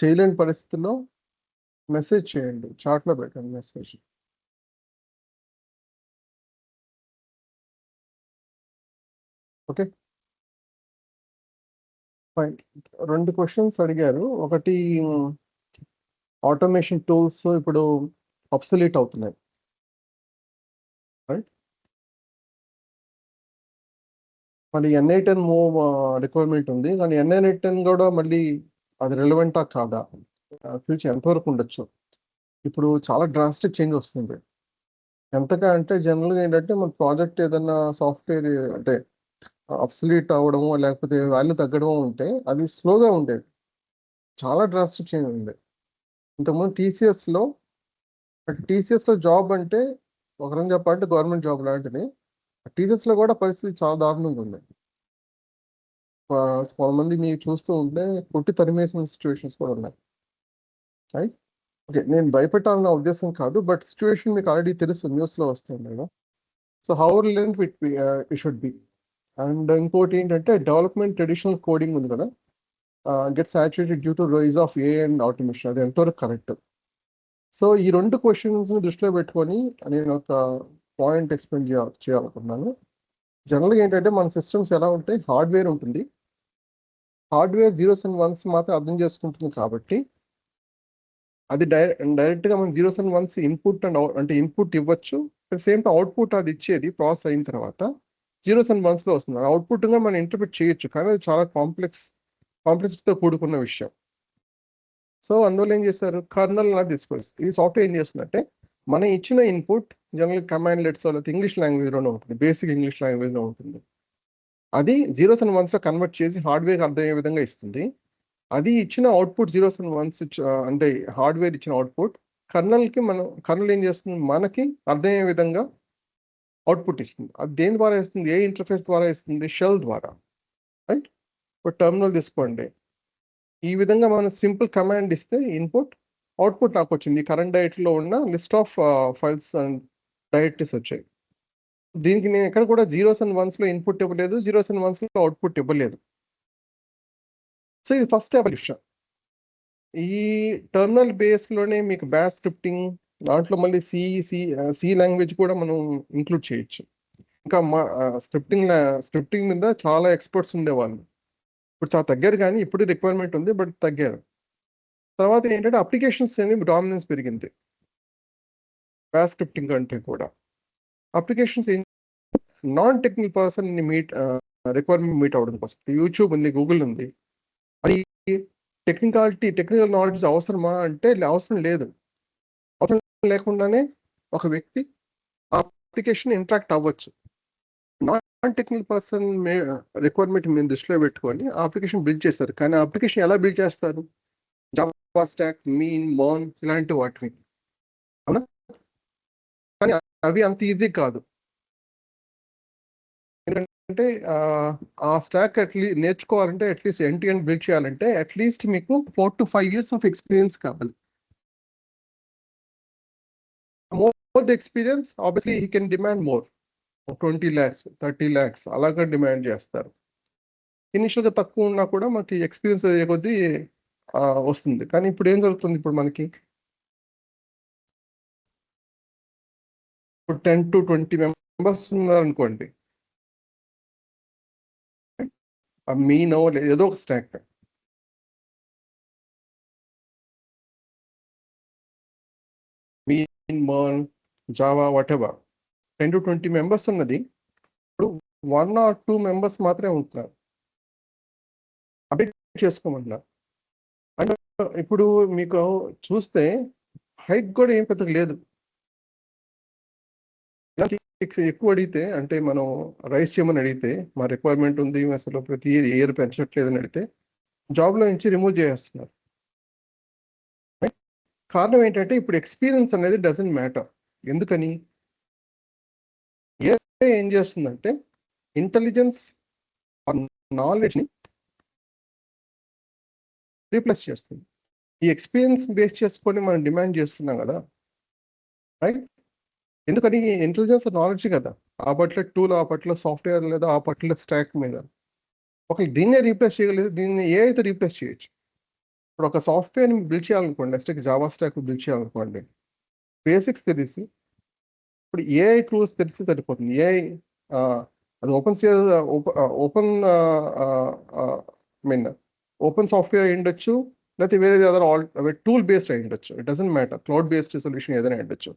చేయలేని పరిస్థితుల్లో మెసేజ్ చేయండి, చాట్లో పెట్టండి మెసేజ్. Okay fine. 2 క్వశ్చన్స్ అడిగారు. ఒకటి ఆటోమేషన్ టూల్స్ ఇప్పుడు అబ్సలీట్ అవుతున్నాయి, రైట్? మళ్ళీ NI10 మూవ్ రిక్వైర్మెంట్ ఉంది, కానీ NI10 కూడా మళ్ళీ అది రిలవెంటా కాదా, ఫ్యూచర్ ఎంతవరకు ఉండొచ్చు? ఇప్పుడు చాలా డ్రాస్టిక్ చేంజ్ వస్తుంది. ఎంతగా అంటే జనరల్గా ఏంటంటే మన ప్రాజెక్ట్ ఏదైనా సాఫ్ట్వేర్ అంటే అబ్సలీట్ అవ్వడమో లేకపోతే వాల్యూ తగ్గడమో ఉంటే అది స్లోగా ఉండేది. చాలా డ్రాస్టిక్ చేంజ్ ఉంది. ఇంతకుముందు టీసీఎస్లో జాబ్ అంటే ఒక రకం చెప్పాలంటే గవర్నమెంట్ జాబ్ లాంటిది. టీసీఎస్లో కూడా పరిస్థితి చాలా దారుణంగా ఉంది. కొంతమంది మీరు చూస్తూ ఉంటే కొట్టి తరిమేసిన సిచ్యువేషన్స్ కూడా ఉన్నాయి, రైట్? ఓకే, నేను భయపెట్టాలన్న ఉద్దేశం కాదు, బట్ సిచ్యువేషన్ మీకు ఆల్రెడీ తెలుసు, న్యూస్లో వస్తుంది కదా. So how relevant it should be. And ఇంకోటి ఏంటంటే డెవలప్మెంట్ ట్రెడిషనల్ కోడింగ్ ఉంది కదా, get saturated due to rise of AI and automation, అది ఎంతవరకు కరెక్ట్? సో ఈ 2 క్వశ్చన్స్ని దృష్టిలో పెట్టుకొని నేను ఒక పాయింట్ ఎక్స్ప్లెయిన్ చేయాలనుకున్నాను. జనరల్గా ఏంటంటే మన సిస్టమ్స్ ఎలా ఉంటాయి, హార్డ్వేర్ ఉంటుంది. హార్డ్వేర్ జీరోస్ అండ్ వన్స్ మాత్రం అర్థం చేసుకుంటుంది కాబట్టి అది డైరెక్ట్గా మనం zeros and once input and అంటే ఇన్పుట్ ఇవ్వచ్చు, సేమ్ టైం అవుట్పుట్ అది ఇచ్చేది ప్రాసెస్ అయిన తర్వాత జీరోస్ అండ్ వన్స్లో వస్తుంది. అవుట్పుట్గా మనం ఇంటర్ప్రిట్ చేయొచ్చు, కానీ అది చాలా కాంప్లెక్సిటీతో కూడుకున్న విషయం. సో అందువల్ల ఏం చేస్తారు, కర్నల్ అనేది తీసుకొస్తారు. ఇది సాఫ్ట్వేర్ ఏం చేస్తుందంటే మనం ఇచ్చిన ఇన్పుట్ జనరల్ కమాండ్ లెట్స్ లేకపోతే ఇంగ్లీష్ లాంగ్వేజ్లోనే ఉంటుంది, బేసిక్ ఇంగ్లీష్ లాంగ్వేజ్లో ఉంటుంది. అది జీరోస్ అండ్ వన్స్లో కన్వర్ట్ చేసి హార్డ్వేర్ అర్థమయ్యే విధంగా ఇస్తుంది. అది ఇచ్చిన అవుట్పుట్ జీరోస్ అండ్ వన్స్ అంటే హార్డ్వేర్ ఇచ్చిన అవుట్పుట్ కర్నల్ ఏం చేస్తుంది, మనకి అర్థమయ్యే విధంగా అవుట్పుట్ ఇస్తుంది. అది దేని ద్వారా ఇస్తుంది, ఏ ఇంటర్ఫేస్ ద్వారా ఇస్తుంది, షెల్ ద్వారా, రైట్? ఇప్పుడు టర్మినల్ తీసుకోండి, ఈ విధంగా మనం సింపుల్ కమాండ్ ఇస్తే ఇన్పుట్ అవుట్పుట్ నాకు వచ్చింది. కరెంట్ డైరెక్టరీలో ఉన్న list of files and directories వచ్చాయి. దీనికి నేను ఎక్కడ కూడా జీరోస్ అండ్ వన్స్లో ఇన్పుట్ ఇవ్వలేదు, జీరోస్ అండ్ వన్స్లో అవుట్పుట్ ఇవ్వలేదు. సో ఇది ఫస్ట్ ఎవల్యూషన్. ఈ టర్మినల్ బేస్లోనే మీకు బ్యాష్ స్క్రిప్టింగ్, దాంట్లో మళ్ళీ సి లాంగ్వేజ్ కూడా మనం ఇంక్లూడ్ చేయొచ్చు. ఇంకా మా స్క్రిప్టింగ్ మీద చాలా ఎక్స్పర్ట్స్ ఉండేవాళ్ళు, ఇప్పుడు చాలా తగ్గారు, కానీ ఇప్పుడు రిక్వైర్మెంట్ ఉంది బట్ తగ్గారు. తర్వాత ఏంటంటే అప్లికేషన్స్ అనేది డామినెన్స్ పెరిగింది బ్యాష్ స్క్రిప్టింగ్ కంటే కూడా. Applications non technical person requirement meet అవ్వడం కోసం యూట్యూబ్ ఉంది, గూగుల్ ఉంది. అది టెక్నికల్ నాలెడ్జ్ అవసరమా అంటే అవసరం లేదు. అవసరం లేకుండానే ఒక వ్యక్తి ఆ అప్లికేషన్ ఇంటరాక్ట్ అవ్వచ్చు. నాన్ టెక్నికల్ పర్సన్ రిక్వైర్మెంట్ మీద దృష్టిలో పెట్టుకొని ఆ అప్లికేషన్ బిల్డ్ చేస్తారు. కానీ ఆ అప్లికేషన్ ఎలా బిల్డ్ చేస్తారు, జావా స్టాక్, మీన్, మోన్ ఇలాంటి వాటిని, అవునా? కానీ అవి అంత ఈజీ కాదు. ఎందుకంటే ఆ స్టాక్ నేర్చుకోవాలంటే at least end to end build చేయాలంటే అట్లీస్ట్ మీకు 4 to 5 years ఆఫ్ ఎక్స్పీరియన్స్ కావాలి. More the experience obviously he can demand more, 20 lakhs 30 lakhs అలాగా డిమాండ్ చేస్తారు. ఇనిషియల్గా తక్కువ ఉన్నా కూడా మనకి ఎక్స్పీరియన్స్ అయ్యే కొద్దీ వస్తుంది. కానీ ఇప్పుడు ఏం జరుగుతుంది, ఇప్పుడు మనకి ఇప్పుడు 10 to 20 మెంబర్స్ ఉన్నారనుకోండి, మీనో ఏదో ఒక స్టాక్, మీన్, మోన్, Java, whatever, 10 to 20 members ఉన్నది. ఇప్పుడు 1 or 2 మెంబర్స్ మాత్రమే ఉంటున్నారు, అప్డేట్ చేసుకోమంటున్నారు. అండ్ ఇప్పుడు మీకు చూస్తే హైక్ కూడా ఏం పెద్దగా లేదు. ఎక్కువ అడిగితే అంటే మనం రైస్ చేయమని అడిగితే మా రిక్వైర్మెంట్ ఉంది, అసలు ప్రతి ఇయర్ పెంచట్లేదు అని అడిగితే జాబ్లో నుంచి రిమూవ్ చేస్తున్నారు. కారణం ఏంటంటే ఇప్పుడు ఎక్స్పీరియన్స్ అనేది డజంట్ మ్యాటర్. ఎందుకని, ఏం చేస్తుందంటే ఇంటెలిజెన్స్ నాలెడ్జ్ని రీప్లేస్ చేస్తుంది. ఈ ఎక్స్పీరియన్స్ బేస్ చేసుకొని మనం డిమాండ్ చేస్తున్నాం కదా, రైట్? ఎందుకని, ఇంటెలిజెన్స్ నాలెడ్జ్ కదా, ఆ పర్టికులర్ టూల్, ఆ పర్టికులర్ సాఫ్ట్వేర్ లేదా ఆ పర్టికులర్ స్టాక్ మీద ఒకళ్ళు దీన్నే రీప్లేస్ చేయగలేదు, దీన్ని ఏ అయితే రీప్లేస్ చేయొచ్చు. ఇప్పుడు ఒక సాఫ్ట్వేర్ బిల్డ్ చేయాలనుకోండి, నెక్స్ట్ జావా స్టాక్ బిల్డ్ చేయాలనుకోండి, బేసిక్స్ తెలిసి ఇప్పుడు ఏఐ టూల్స్ తెలిసి సరిపోతుంది. ఏఐ అది open open mean open software అయి ఉండొచ్చు, లేకపోతే వేరే అదర్ టూల్ బేస్డ్ అయి ఉండొచ్చు. It doesn't matter, cloud based solution ఏదైనా ఉండొచ్చు.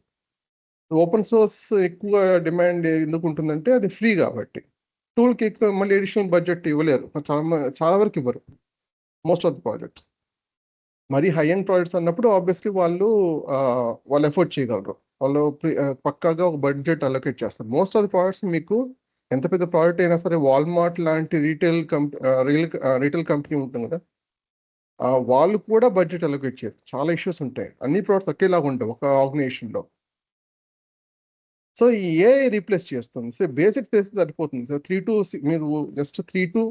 ఓపెన్ సోర్స్ ఎక్కువ డిమాండ్ ఎందుకు ఉంటుందంటే అది ఫ్రీ కాబట్టి. టూల్కి ఎక్కువ మళ్ళీ ఎడిషనల్ బడ్జెట్ ఇవ్వలేరు, చాలా వరకు ఇవ్వరు మోస్ట్ ఆఫ్ ద ప్రాజెక్ట్స్. మరి హై ఎండ్ ప్రాజెక్ట్స్ అన్నప్పుడు ఆబ్వియస్లీ వాళ్ళు ఎఫోర్డ్ చేయగలరు, వాళ్ళు పక్కాగా ఒక బడ్జెట్ అలొకేట్ చేస్తారు. మోస్ట్ ఆఫ్ ది ప్రాజెక్ట్స్ మీకు ఎంత పెద్ద ప్రాజెక్ట్ అయినా సరే, వాల్మార్ట్ లాంటి రీటైల్ కంపెనీ ఉంటుంది కదా, వాళ్ళు కూడా బడ్జెట్ అలొకేట్ చేయరు. చాలా ఇష్యూస్ ఉంటాయి, అన్ని ప్రోడక్ట్స్ ఒకేలాగా ఉంటాయి ఒక ఆర్గనైజేషన్లో. సో ఈ ఏఐ రీప్లేస్ చేస్తుంది. సో బేసిక్ చేస్తే సరిపోతుంది. సో మీరు జస్ట్ 3 to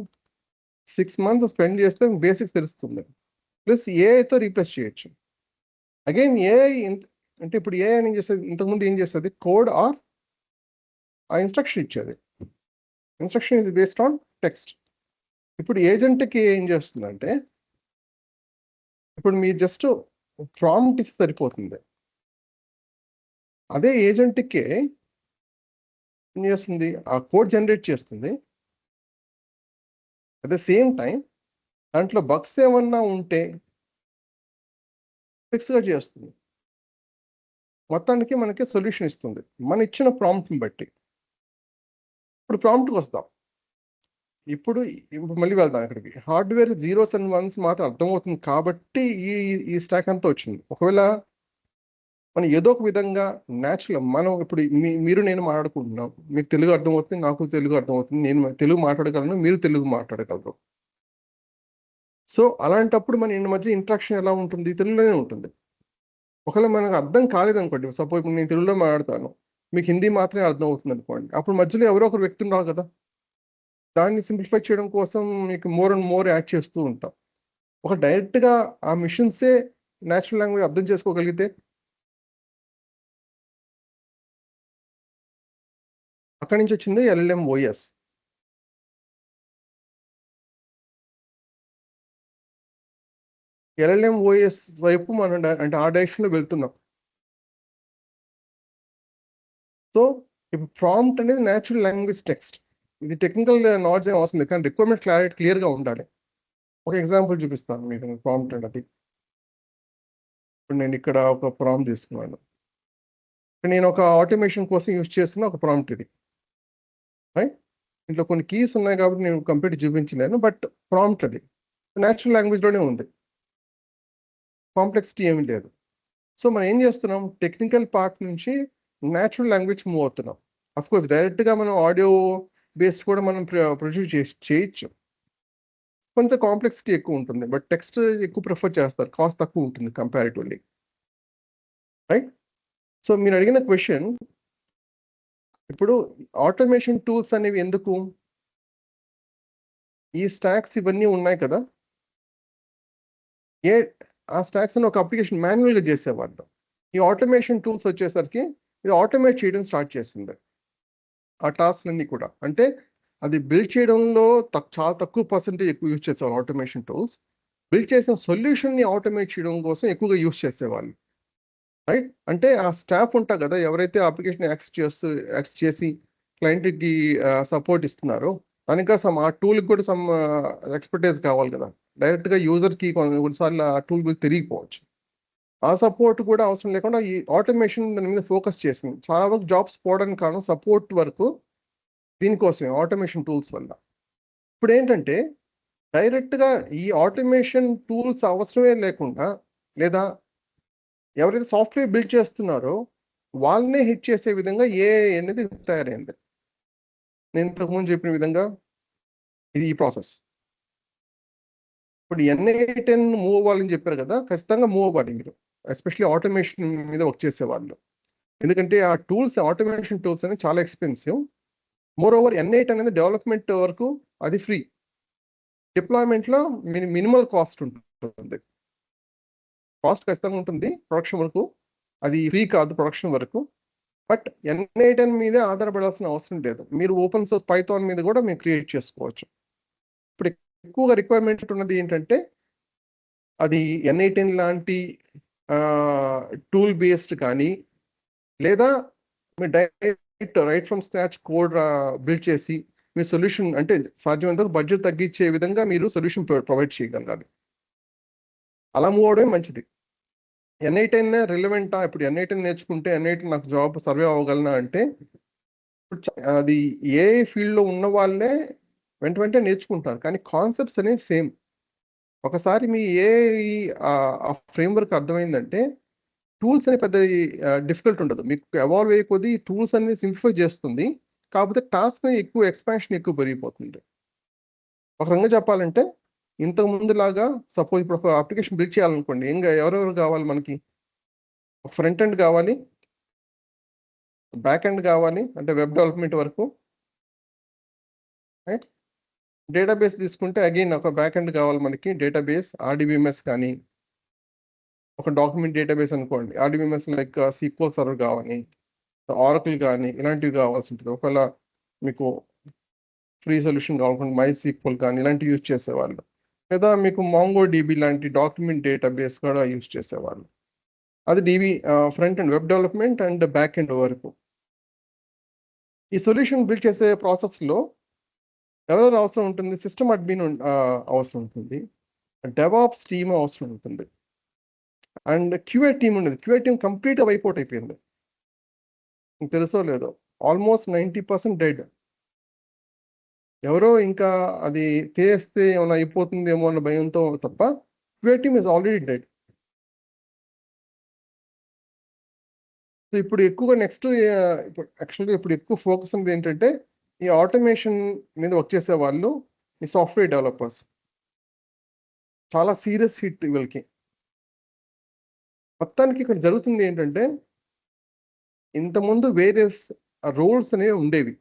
6 months స్పెండ్ చేస్తే బేసిక్స్ తెలుస్తుంది. ప్లస్ ఏఐతో రీప్లేస్ చేయొచ్చు. అగైన్ ఏఐ అంటే ఇప్పుడు ఏఐ ఏం చేస్తుంది, ఇంతకుముందు ఏం చేస్తుంది, కోడ్ ఆర్ ఆ ఇన్స్ట్రక్షన్ ఇచ్చేది. Instruction is based on text. ఇప్పుడు ఏజెంట్కి ఏం చేస్తుందంటే, ఇప్పుడు మీరు జస్ట్ ప్రాంప్ట్ ఇస్తే సరిపోతుంది. అదే ఏజెంట్కి ఏం చేస్తుంది, ఆ కోడ్ జనరేట్ చేస్తుంది. అట్ ద సేమ్ టైం దాంట్లో బగ్స్ ఏమన్నా ఉంటే ఫిక్స్గా చేస్తుంది. మొత్తానికి మనకి సొల్యూషన్ ఇస్తుంది మన ఇచ్చిన ప్రాంప్ట్ని బట్టి. ఇప్పుడు ప్రాంప్ట్కి వస్తాం. ఇప్పుడు మళ్ళీ వెళ్దాం ఇక్కడికి. హార్డ్వేర్ 0s and 1s మాత్రం అర్థమవుతుంది కాబట్టి ఈ స్టాక్ అంతా వచ్చింది. ఒకవేళ మనం ఏదో ఒక విధంగా న్యాచురల్, మనం ఇప్పుడు మీరు నేను మాట్లాడుకుంటున్నాం, మీకు తెలుగు అర్థమవుతుంది, నాకు తెలుగు అర్థమవుతుంది, నేను తెలుగు మాట్లాడగలను, మీరు తెలుగు మాట్లాడగలరు. సో అలాంటప్పుడు మన మధ్య ఇంట్రాక్షన్ ఎలా ఉంటుంది, తెలుగులోనే ఉంటుంది. ఒకవేళ మనకు అర్థం కాలేదనుకోండి, సపోజ్ ఇప్పుడు నేను తెలుగులో మాట్లాడతాను, మీకు హిందీ మాత్రమే అర్థం అవుతుంది అనుకోండి, అప్పుడు మధ్యలో ఎవరో ఒకరు వ్యక్తి ఉన్నారు కదా, దాన్ని సింప్లిఫై చేయడం కోసం మీకు మోర్ అండ్ మోర్ యాడ్ చేస్తూ ఉంటాం. ఒక డైరెక్ట్గా ఆ మిషన్సే న్యాచురల్ లాంగ్వేజ్ అర్థం చేసుకోగలిగితే, అక్కడి నుంచి వచ్చింది LLM-OS. LLM-OS వైపు మనం అంటే ఆ డైరెక్షన్లో వెళ్తున్నాం. సో ఇప్పుడు ప్రాంప్ట్ అనేది న్యాచురల్ లాంగ్వేజ్ టెక్స్ట్. ఇది టెక్నికల్ నాలెడ్జ్ ఏం అవసరం లేదు, కానీ రిక్వైర్మెంట్ క్లియర్గా ఉండాలి. ఒక ఎగ్జాంపుల్ చూపిస్తాను మీకు ప్రాంప్ట్ అనేది. ఇప్పుడు నేను ఇక్కడ ఒక ప్రాంప్ట్ తీసుకున్నాను, నేను ఒక ఆటోమేషన్ కోసం యూజ్ చేస్తున్న ఒక ప్రాంప్ట్ ఇది, రైట్. ఇంట్లో కొన్ని కీస్ ఉన్నాయి కాబట్టి నేను కంప్లీట్ చూపించలేను, బట్ ప్రాంప్ట్ అది న్యాచురల్ లాంగ్వేజ్లోనే ఉంది, కాంప్లెక్సిటీ ఏమీ లేదు. సో మనం ఏం చేస్తున్నాం, టెక్నికల్ పార్ట్ నుంచి న్యాచురల్ లాంగ్వేజ్ మూవ్ అవుతున్నాం. అఫ్కోర్స్ డైరెక్ట్గా మనం ఆడియో బేస్డ్ కూడా మనం ప్రొడ్యూస్ చేయొచ్చు, కొంచెం కాంప్లెక్సిటీ ఎక్కువ ఉంటుంది, బట్ టెక్స్ట్ ఎక్కువ ప్రిఫర్ చేస్తారు, కాస్ట్ తక్కువ ఉంటుంది కంపారిటివ్లీ, రైట్. సో మీరు అడిగిన క్వశ్చన్, ఇప్పుడు ఆటోమేషన్ టూల్స్ అనేవి ఎందుకు, ఈ స్టాక్స్ ఇవన్నీ ఉన్నాయి కదా, ఆ స్టాక్స్ అని ఒక అప్లికేషన్ మాన్యువల్గా చేసేవాళ్ళు. ఈ ఆటోమేషన్ టూల్స్ వచ్చేసరికి ఇది ఆటోమేట్ చేయడం స్టార్ట్ చేసింది ఆ టాస్క్లన్నీ కూడా. అంటే అది బిల్డ్ చేయడంలో చాలా తక్కువ పర్సెంటేజ్ ఎక్కువ యూజ్ చేసేవాళ్ళు ఆటోమేషన్ టూల్స్. బిల్డ్ చేసిన సొల్యూషన్ని ఆటోమేట్ చేయడం కోసం ఎక్కువగా యూజ్ చేసేవాళ్ళు, రైట్. అంటే ఆ స్టాఫ్ ఉంటారు కదా, ఎవరైతే అప్లికేషన్ యాక్సెస్ చేసి క్లయింట్కి సపోర్ట్ ఇస్తున్నారో, దానికి ఆ టూల్కి కూడా సమ్ ఎక్స్పర్టైజ్ కావాలి కదా. డైరెక్ట్గా యూజర్కి కొన్నిసార్లు ఆ టూల్ గురించి తెలియకపోవచ్చు. ఆ సపోర్ట్ కూడా అవసరం లేకుండా ఈ ఆటోమేషన్ దాని మీద ఫోకస్ చేసింది. చాలా వరకు జాబ్స్ పోవడానికి కారణం సపోర్ట్ వరకు దీనికోసమే, ఆటోమేషన్ టూల్స్ వల్ల. ఇప్పుడు ఏంటంటే డైరెక్ట్గా ఈ ఆటోమేషన్ టూల్స్ అవసరమే లేకుండా, లేదా ఎవరైతే సాఫ్ట్వేర్ బిల్డ్ చేస్తున్నారో వాళ్ళనే హిట్ చేసే విధంగా ఏఐ అనేది తయారైంది. నేను ఇంతకుముందు చెప్పిన విధంగా ఇది ఈ ప్రాసెస్. ఇప్పుడు NA10 మూవ్ అవ్వాలని చెప్పారు కదా, ఖచ్చితంగా మూవ్ అవ్వాలి మీరు, ఎస్పెషల్లీ ఆటోమేషన్ మీద వర్క్ చేసేవాళ్ళు. ఎందుకంటే ఆ టూల్స్, ఆటోమేషన్ టూల్స్ అనేవి చాలా ఎక్స్పెన్సివ్. మోర్ ఓవర్ N8 అనేది డెవలప్మెంట్ వరకు అది ఫ్రీ, డిప్లాయ్మెంట్లో మినిమల్ కాస్ట్ ఉంటుంది. కాస్ట్ ఖచ్చితంగా ఉంటుంది ప్రొడక్షన్ వరకు, అది ఫ్రీ కాదు ప్రొడక్షన్ వరకు. బట్ N8 మీదే ఆధారపడాల్సిన అవసరం లేదు, మీరు ఓపెన్ సోర్స్ పైథాన్ మీద కూడా మీరు క్రియేట్ చేసుకోవచ్చు. ఇప్పుడు ఎక్కువగా రిక్వైర్మెంట్ ఉన్నది ఏంటంటే అది N8N లాంటి టూల్ బేస్డ్ కానీ, లేదా మీరు direct right from scratch code build చేసి మీ సొల్యూషన్ అంటే సాధ్యమైనంత బడ్జెట్ తగ్గించే విధంగా మీరు సొల్యూషన్ ప్రొవైడ్ చేయగలగాలి. అలా మూవ్ అవడమే మంచిది. N8N రిలవెంటా? ఇప్పుడు N8N నేర్చుకుంటే N8 నాకు జాబ్ సర్వే అవ్వగలనా అంటే, అది ఏ ఫీల్డ్లో ఉన్న వాళ్ళే వెంటనే నేర్చుకుంటారు, కానీ కాన్సెప్ట్స్ అనేవి సేమ్. ఒకసారి మీ ఏ ఆ ఫ్రేమ్వర్క్ అర్థమైందంటే టూల్స్ అనే పెద్ద డిఫికల్ట్ ఉండదు. మీకు ఎవాల్వ్ అయ్యే కొద్దీ టూల్స్ అనేది సింప్లిఫై చేస్తుంది. కాకపోతే టాస్క్ ఎక్కువ ఎక్స్పాన్షన్ ఎక్కువ పెరిగిపోతుంది. ఒక రకంగా చెప్పాలంటే ఇంతకు ముందులాగా సపోజ్ ఇప్పుడు ఒక అప్లికేషన్ బిల్డ్ చేయాలనుకోండి, ఎవరెవరు కావాలి మనకి? ఒక ఫ్రంట్ ఎండ్ కావాలి, బ్యాక్ ఎండ్ కావాలి, అంటే వెబ్ డెవలప్మెంట్ వరకు. రైట్? డేటాబేస్ తీసుకుంటే అగైన్ ఒక బ్యాక్ ఎండ్ కావాలి మనకి, డేటాబేస్ RDBMS కానీ, ఒక డాక్యుమెంట్ డేటాబేస్ అనుకోండి, RDBMS లైక్ SQL సర్వర్ కావాలి, ఆరకిల్ కానీ, ఇలాంటివి కావాల్సి ఉంటుంది. ఒకవేళ మీకు ఫ్రీ సొల్యూషన్ కావాలనుకుంటే MySQL కానీ ఇలాంటివి యూజ్ చేసేవాళ్ళు, లేదా మీకు MongoDB లాంటి డాక్యుమెంట్ డేటాబేస్ కూడా యూజ్ చేసేవాళ్ళు. అది DB front end web development and back end వరకు. ఈ సొల్యూషన్ బిల్డ్ చేసే ప్రాసెస్లో ఎవరెవరు అవసరం ఉంటుంది? సిస్టమ్ అడ్మిన్ అవసరం ఉంటుంది, డెవాప్స్ టీమ్ అవసరం ఉంటుంది, అండ్ QA టీమ్ ఉండేది. QA టీమ్ కంప్లీట్గా వైపౌట్ అయిపోయింది. మీకు తెలుసో లేదో, ఆల్మోస్ట్ 90% డెడ్. ఎవరో ఇంకా అది చేస్తే ఏమైనా అయిపోతుందేమో అన్న భయంతో తప్ప QA team is already dead. So ఇప్పుడు ఎక్కువగా నెక్స్ట్ ఇప్పుడు యాక్చువల్గా ఇప్పుడు ఎక్కువ ఫోకస్ ఉంది ఏంటంటే ఈ ఆటోమేషన్ మీద వర్క్ చేసే వాళ్ళు, ఈ సాఫ్ట్వేర్ డెవలపర్స్ చాలా సీరియస్ హిట్ వీళ్ళకి. మొత్తానికి ఇక్కడ జరుగుతుంది ఏంటంటే, ఇంతకుముందు వేరే రోల్స్ అనేవి ఉండేవి.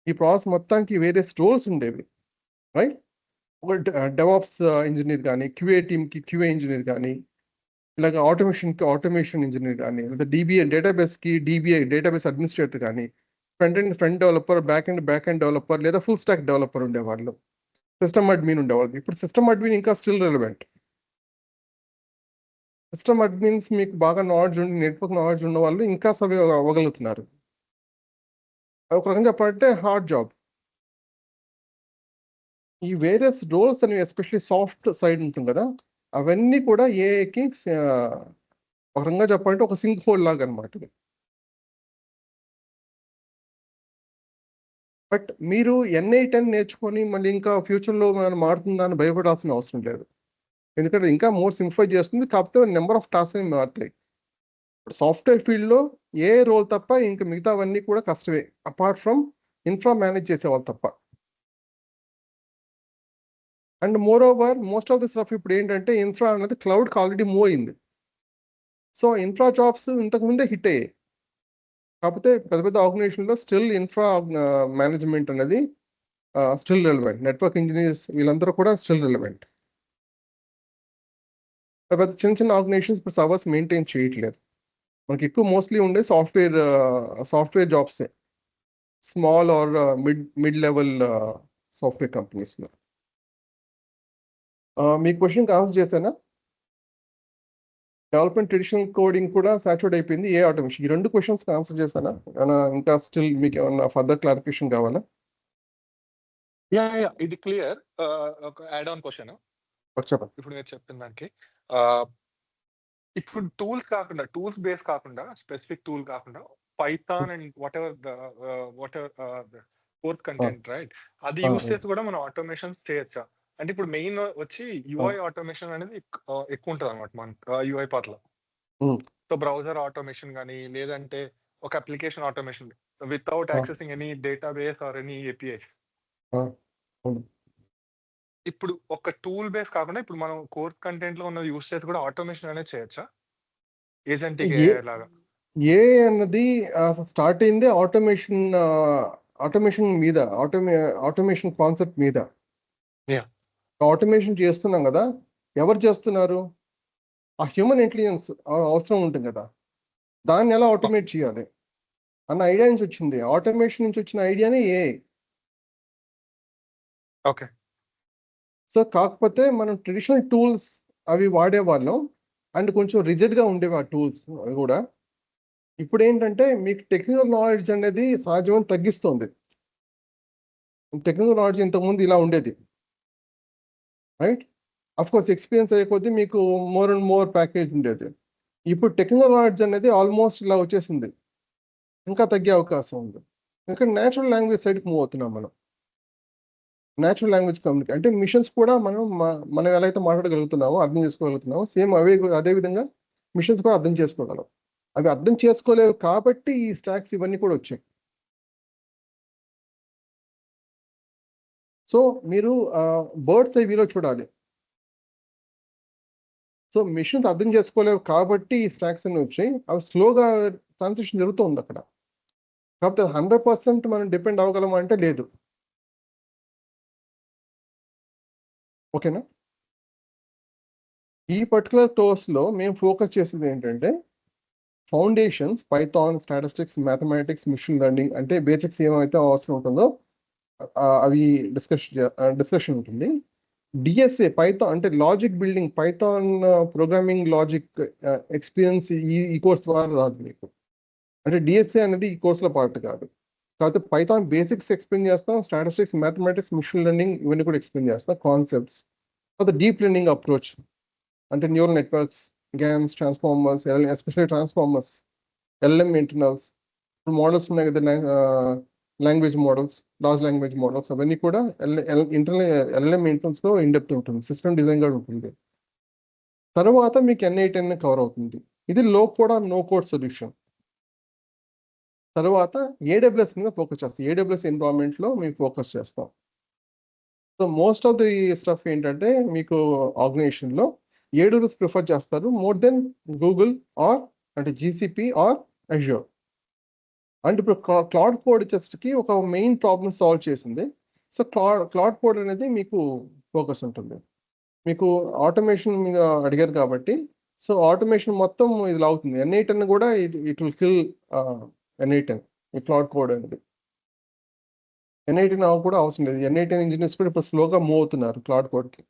ఈ ప్రాసెస్ మొత్తానికి వేరే రోల్స్ ఉండేవి, రైట్? ఒక డెవాప్స్ ఇంజనీర్ కానీ, QA టీమ్కి QA ఇంజనీర్ కానీ, ఇలాగ ఆటోమేషన్కి ఆటోమేషన్ ఇంజనీర్ కానీ, లేదా DBA డేటాబేస్కి DBA డేటాబేస్ అడ్మినిస్ట్రేటర్ కానీ, front developer, back end developer, లేదా ఫుల్ స్టాక్ డెవలపర్ ఉండేవాళ్ళు, సిస్టమ్ అడ్మిన్ ఉండేవాళ్ళు. ఇప్పుడు సిస్టమ్ అడ్మిన్ ఇంకా స్టిల్ రెలవెంట్. సిస్టమ్ అడ్మిన్స్ మీకు బాగా నాలెడ్జ్ ఉండి, నెట్వర్క్ నాలెడ్జ్ ఉన్న వాళ్ళు ఇంకా సర్వే అవ్వగలుగుతున్నారు. ఒక రకంగా చెప్పాలంటే హార్డ్ జాబ్. ఈ వేరియస్ రోల్స్ అనేవి ఎస్పెషల్లీ సాఫ్ట్ సైడ్ ఉంటుంది కదా, అవన్నీ కూడా ఏఐకి ఒక రకంగా చెప్పాలంటే ఒక సింక్ హోల్ లాగా అనమాట. బట్ మీరు N8N నేర్చుకొని మళ్ళీ ఇంకా ఫ్యూచర్లో మనం మారుతుందా అని భయపడాల్సిన అవసరం లేదు. ఎందుకంటే ఇంకా మోర్ సింప్లిఫై చేస్తుంది, కాకపోతే నెంబర్ ఆఫ్ టాస్క్ అనేవి మారుతాయి. సాఫ్ట్వేర్ ఫీల్డ్లో ఏ రోల్ తప్ప ఇంకా మిగతావన్నీ కూడా కష్టమే, అపార్ట్ ఫ్రమ్ ఇన్ఫ్రా మేనేజ్ చేసేవాళ్ళు తప్ప. And more over most of the stuff ఇప్పుడు ఏంటంటే ఇన్ఫ్రా అనేది క్లౌడ్కి ఆల్రెడీ మూవ్ అయింది. సో ఇన్ఫ్రా జాబ్స్ ఇంతకుముందే హిట్ అయ్యాయి, కాకపోతే పెద్ద పెద్ద ఆర్గనైజేషన్లో స్టిల్ ఇన్ఫ్రా మేనేజ్మెంట్ అనేది స్టిల్ రిలవెంట్. నెట్వర్క్ ఇంజనీర్స్ వీళ్ళందరూ కూడా స్టిల్ రిలవెంట్. పెద్ద చిన్న చిన్న ఆర్గనైజేషన్స్ ఇప్పుడు సర్వర్స్ మెయింటైన్ చేయట్లేదు. మనకి ఎక్కువ మోస్ట్లీ ఉండే సాఫ్ట్వేర్ జాబ్సే, small or mid level software కంపెనీస్లో. మీ క్వశ్చన్కి ఆన్సర్ చేశానా? డెవలప్మెంట్ ట్రెడిషనల్ కోడింగ్ కూడా సాచురేట్ అయిపోయింది, ఏ ఆటోమేషన్. ఈ రెండు క్వశ్చన్స్కి ఆన్సర్ చేశానా? ఇంకా స్టిల్ మీకు ఏమన్నా ఫర్దర్ క్లారిఫికేషన్ కావాలా? ఇది క్లియర్. ఒక యాడ్ ఆన్ క్వశ్చన్ చెప్పండి. ఇప్పుడు మీరు చెప్పిన దానికి, ఇప్పుడు టూల్స్ బేస్ కాకుండా, స్పెసిఫిక్ టూల్ కాకుండా, Python and what ever core content, right? అది యూస్ చేసి కూడా మనం ఆటోమేషన్ చేయొచ్చా? అంటే ఇప్పుడు మెయిన్ వచ్చి UI ఆటోమేషన్ అనేది ఎక్కువ ఉంటుంది అనమాట మన UI పార్ట్ లో. సో బ్రౌజర్ ఆటోమేషన్ కానీ, లేదంటే ఒక application automation without accessing any database or any APIs. ఇప్పుడు ఒక టూల్ బేస్ కాకుండా ఇప్పుడు మనం కోర్ కంటెంట్ లో ఉన్న యూస్ చేసి కూడా ఆటోమేషన్ అనేది చేయొచ్చా? ఏజెంట్ లాగా ఏ అన్నది స్టార్ట్ అయింది ఆటోమేషన్ మీద, ఆటోమేషన్ కాన్సెప్ట్ మీద. ఆటోమేషన్ చేస్తున్నాం కదా, ఎవరు చేస్తున్నారు? ఆ హ్యూమన్ ఇంటెలిజెన్స్ అవసరం ఉంటుంది కదా, దాన్ని ఎలా ఆటోమేట్ చేయాలి అన్న ఐడియా నుంచి వచ్చింది. ఆటోమేషన్ నుంచి వచ్చిన ఐడియానే AI. ఓకే. సో కాకపోతే మనం ట్రెడిషనల్ టూల్స్ అవి వాడేవాళ్ళం అండ్ కొంచెం రిజిడ్గా ఉండేవి ఆ టూల్స్ కూడా. ఇప్పుడు ఏంటంటే మీకు టెక్నికల్ నాలెడ్జ్ అనేది సహజమైన తగ్గిస్తుంది. టెక్నికల్ నాలెడ్జ్ ఇంతకుముందు ఇలా ఉండేది, రైట్? అఫ్ కోర్స్ ఎక్స్పీరియన్స్ అయ్యే కొద్దీ మీకు మోర్ అండ్ మోర్ ప్యాకేజ్ ఉండేది. ఇప్పుడు టెక్నికల్ నాలెడ్జ్ అనేది ఆల్మోస్ట్ ఇలా వచ్చేసింది, ఇంకా తగ్గే అవకాశం ఉంది. ఇంకా నేచురల్ లాంగ్వేజ్ సైడ్కి మూవ్ అవుతున్నాం మనం. నేచురల్ లాంగ్వేజ్ కమ్యూనికేషన్ అంటే మిషన్స్ కూడా మనం ఎలా అయితే మాట్లాడగలుగుతున్నామో, అర్థం చేసుకోగలుగుతున్నామో, సేమ్ అదే విధంగా మిషన్స్ కూడా అర్థం చేసుకోగలం. అవి అర్థం చేసుకోలేవు కాబట్టి ఈ స్టాక్స్ ఇవన్నీ కూడా వచ్చాయి. సో మీరు బర్డ్స్ ఐ వ్యూలో చూడాలి. సో మిషన్స్ అర్థం చేసుకోలేవు కాబట్టి ఈ స్టాక్స్ అన్ని వచ్చాయి. అవి స్లోగా ట్రాన్సిషన్ జరుగుతుంది అక్కడ. కాకపోతే 100% మనం డిపెండ్ అవ్వగలం అంటే లేదు. ఓకేనా? ఈ పర్టికులర్ కోర్స్లో మేము ఫోకస్ చేసేది ఏంటంటే foundations, Python, statistics, mathematics, machine learning, అంటే బేసిక్స్ ఏమైతే అవసరం ఉంటుందో అవి డిస్కషన్ ఉంటుంది. డిఎస్ఏ పైథాన్ అంటే logic building, Python programming logic experience ఈ కోర్స్ ద్వారా రాదు మీకు. అంటే డిఎస్ఏ అనేది ఈ కోర్సులో పార్ట్ కాదు. కాకపోతే పైథాన్ బేసిక్స్ ఎక్స్ప్లెయిన్ చేస్తాం, స్టాటిస్టిక్స్, మ్యాథమెటిక్స్, మిషన్ లెర్నింగ్ ఇవన్నీ కూడా ఎక్స్ప్లెయిన్ చేస్తాం, కాన్సెప్ట్స్. తర్వాత డీప్ లెర్నింగ్ అప్రోచ్ అంటే neural networks, GANs, transformers, especially transformers, LM internals, models ఉన్నాయి కదా, language models, large language models, అవన్నీ కూడా ఎల్ఎం ఇంటర్నల్స్లో ఇన్డెప్త్ ఉంటుంది, సిస్టమ్ డిజైన్ కూడా ఉంటుంది. తర్వాత మీకు N8N కవర్ అవుతుంది. ఇది low code or no code solution. తర్వాత AWS మీద ఫోకస్ చేస్తాం. AWS ఎన్విరాన్మెంట్లో మేము ఫోకస్ చేస్తాం. So most of the stuff ఏంటంటే మీకు ఆర్గనైజేషన్లో AWS ప్రిఫర్ చేస్తారు మోర్ దెన్ గూగుల్ ఆర్ అంటే GCP ఆర్ అజ్యూర్. అంటే ఇప్పుడు క్లౌడ్ కోడ్ వచ్చేసరికి ఒక మెయిన్ ప్రాబ్లమ్ సాల్వ్ చేసింది. సో క్లౌడ్ కోడ్ అనేది మీకు ఫోకస్ ఉంటుంది. మీకు ఆటోమేషన్ మీద అడిగారు కాబట్టి, సో ఆటోమేషన్ మొత్తం ఇది అవుతుంది. N8N కూడా ఇట్ విల్ కిల్ N8N, ఈ క్లౌడ్ కోడ్ అనేది. N8N కూడా అవసరం లేదు. N8N ఇంజనీర్స్ కూడా ఇప్పుడు స్లోగా మూవ్ అవుతున్నారు క్లౌడ్ కోడ్కి,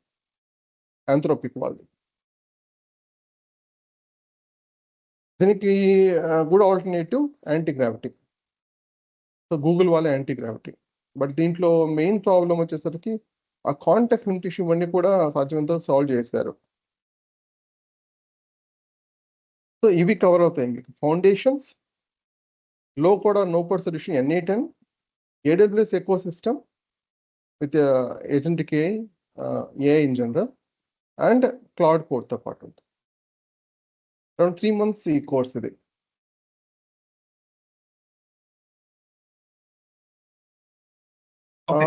ఆంథ్రోపిక్ వాళ్ళు. దీనికి కూడా alternative anti gravity. So Google వాళ్ళ యాంటీ గ్రావిటీ. బట్ దీంట్లో మెయిన్ ప్రాబ్లం వచ్చేసరికి ఆ కాంటెక్స్ట్ లిమిటేషన్ ఇవన్నీ కూడా సాధ్యమంతో సాల్వ్ చేశారు. సో ఇవి కవర్ అవుతాయి మీకు. Foundations, low code or no code solution, N8N, AWS ecosystem with agentic AI in general, and Claude కోడ్తో పాటు ఉంటుంది. అరౌండ్ 3 months ఈ కోర్స్ ఇది.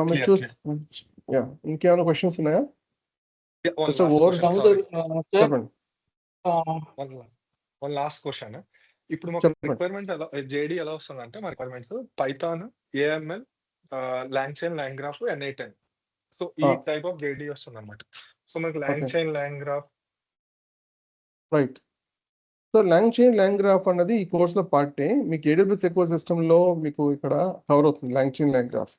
మీరు చూస్తే ఇంకేమైనా క్వశ్చన్స్ ఉన్నాయా? చెప్పండి. One last question. ఇప్పుడు మాకు రిక్వైర్మెంట్ JD ఎలా వస్తుంది అంటే, మా requirements Python, AML, లాంగ్చైన్, లాంగ్రాఫ్, N8N. So ఈ టైప్ ఆఫ్ JD వస్తుంది అనమాట. సో మనకు లాంగ్చైన్, లాంగ్రాఫ్, రైట్. సో లాంగ్చైన్, లాంగ్రాఫ్ అన్నది ఈ కోర్సులో పార్టే. మీకు AWS ఎకో సిస్టంలో మీకు ఇక్కడ కవర్ అవుతుంది లాంగ్చైన్, లాంగ్రాఫ్.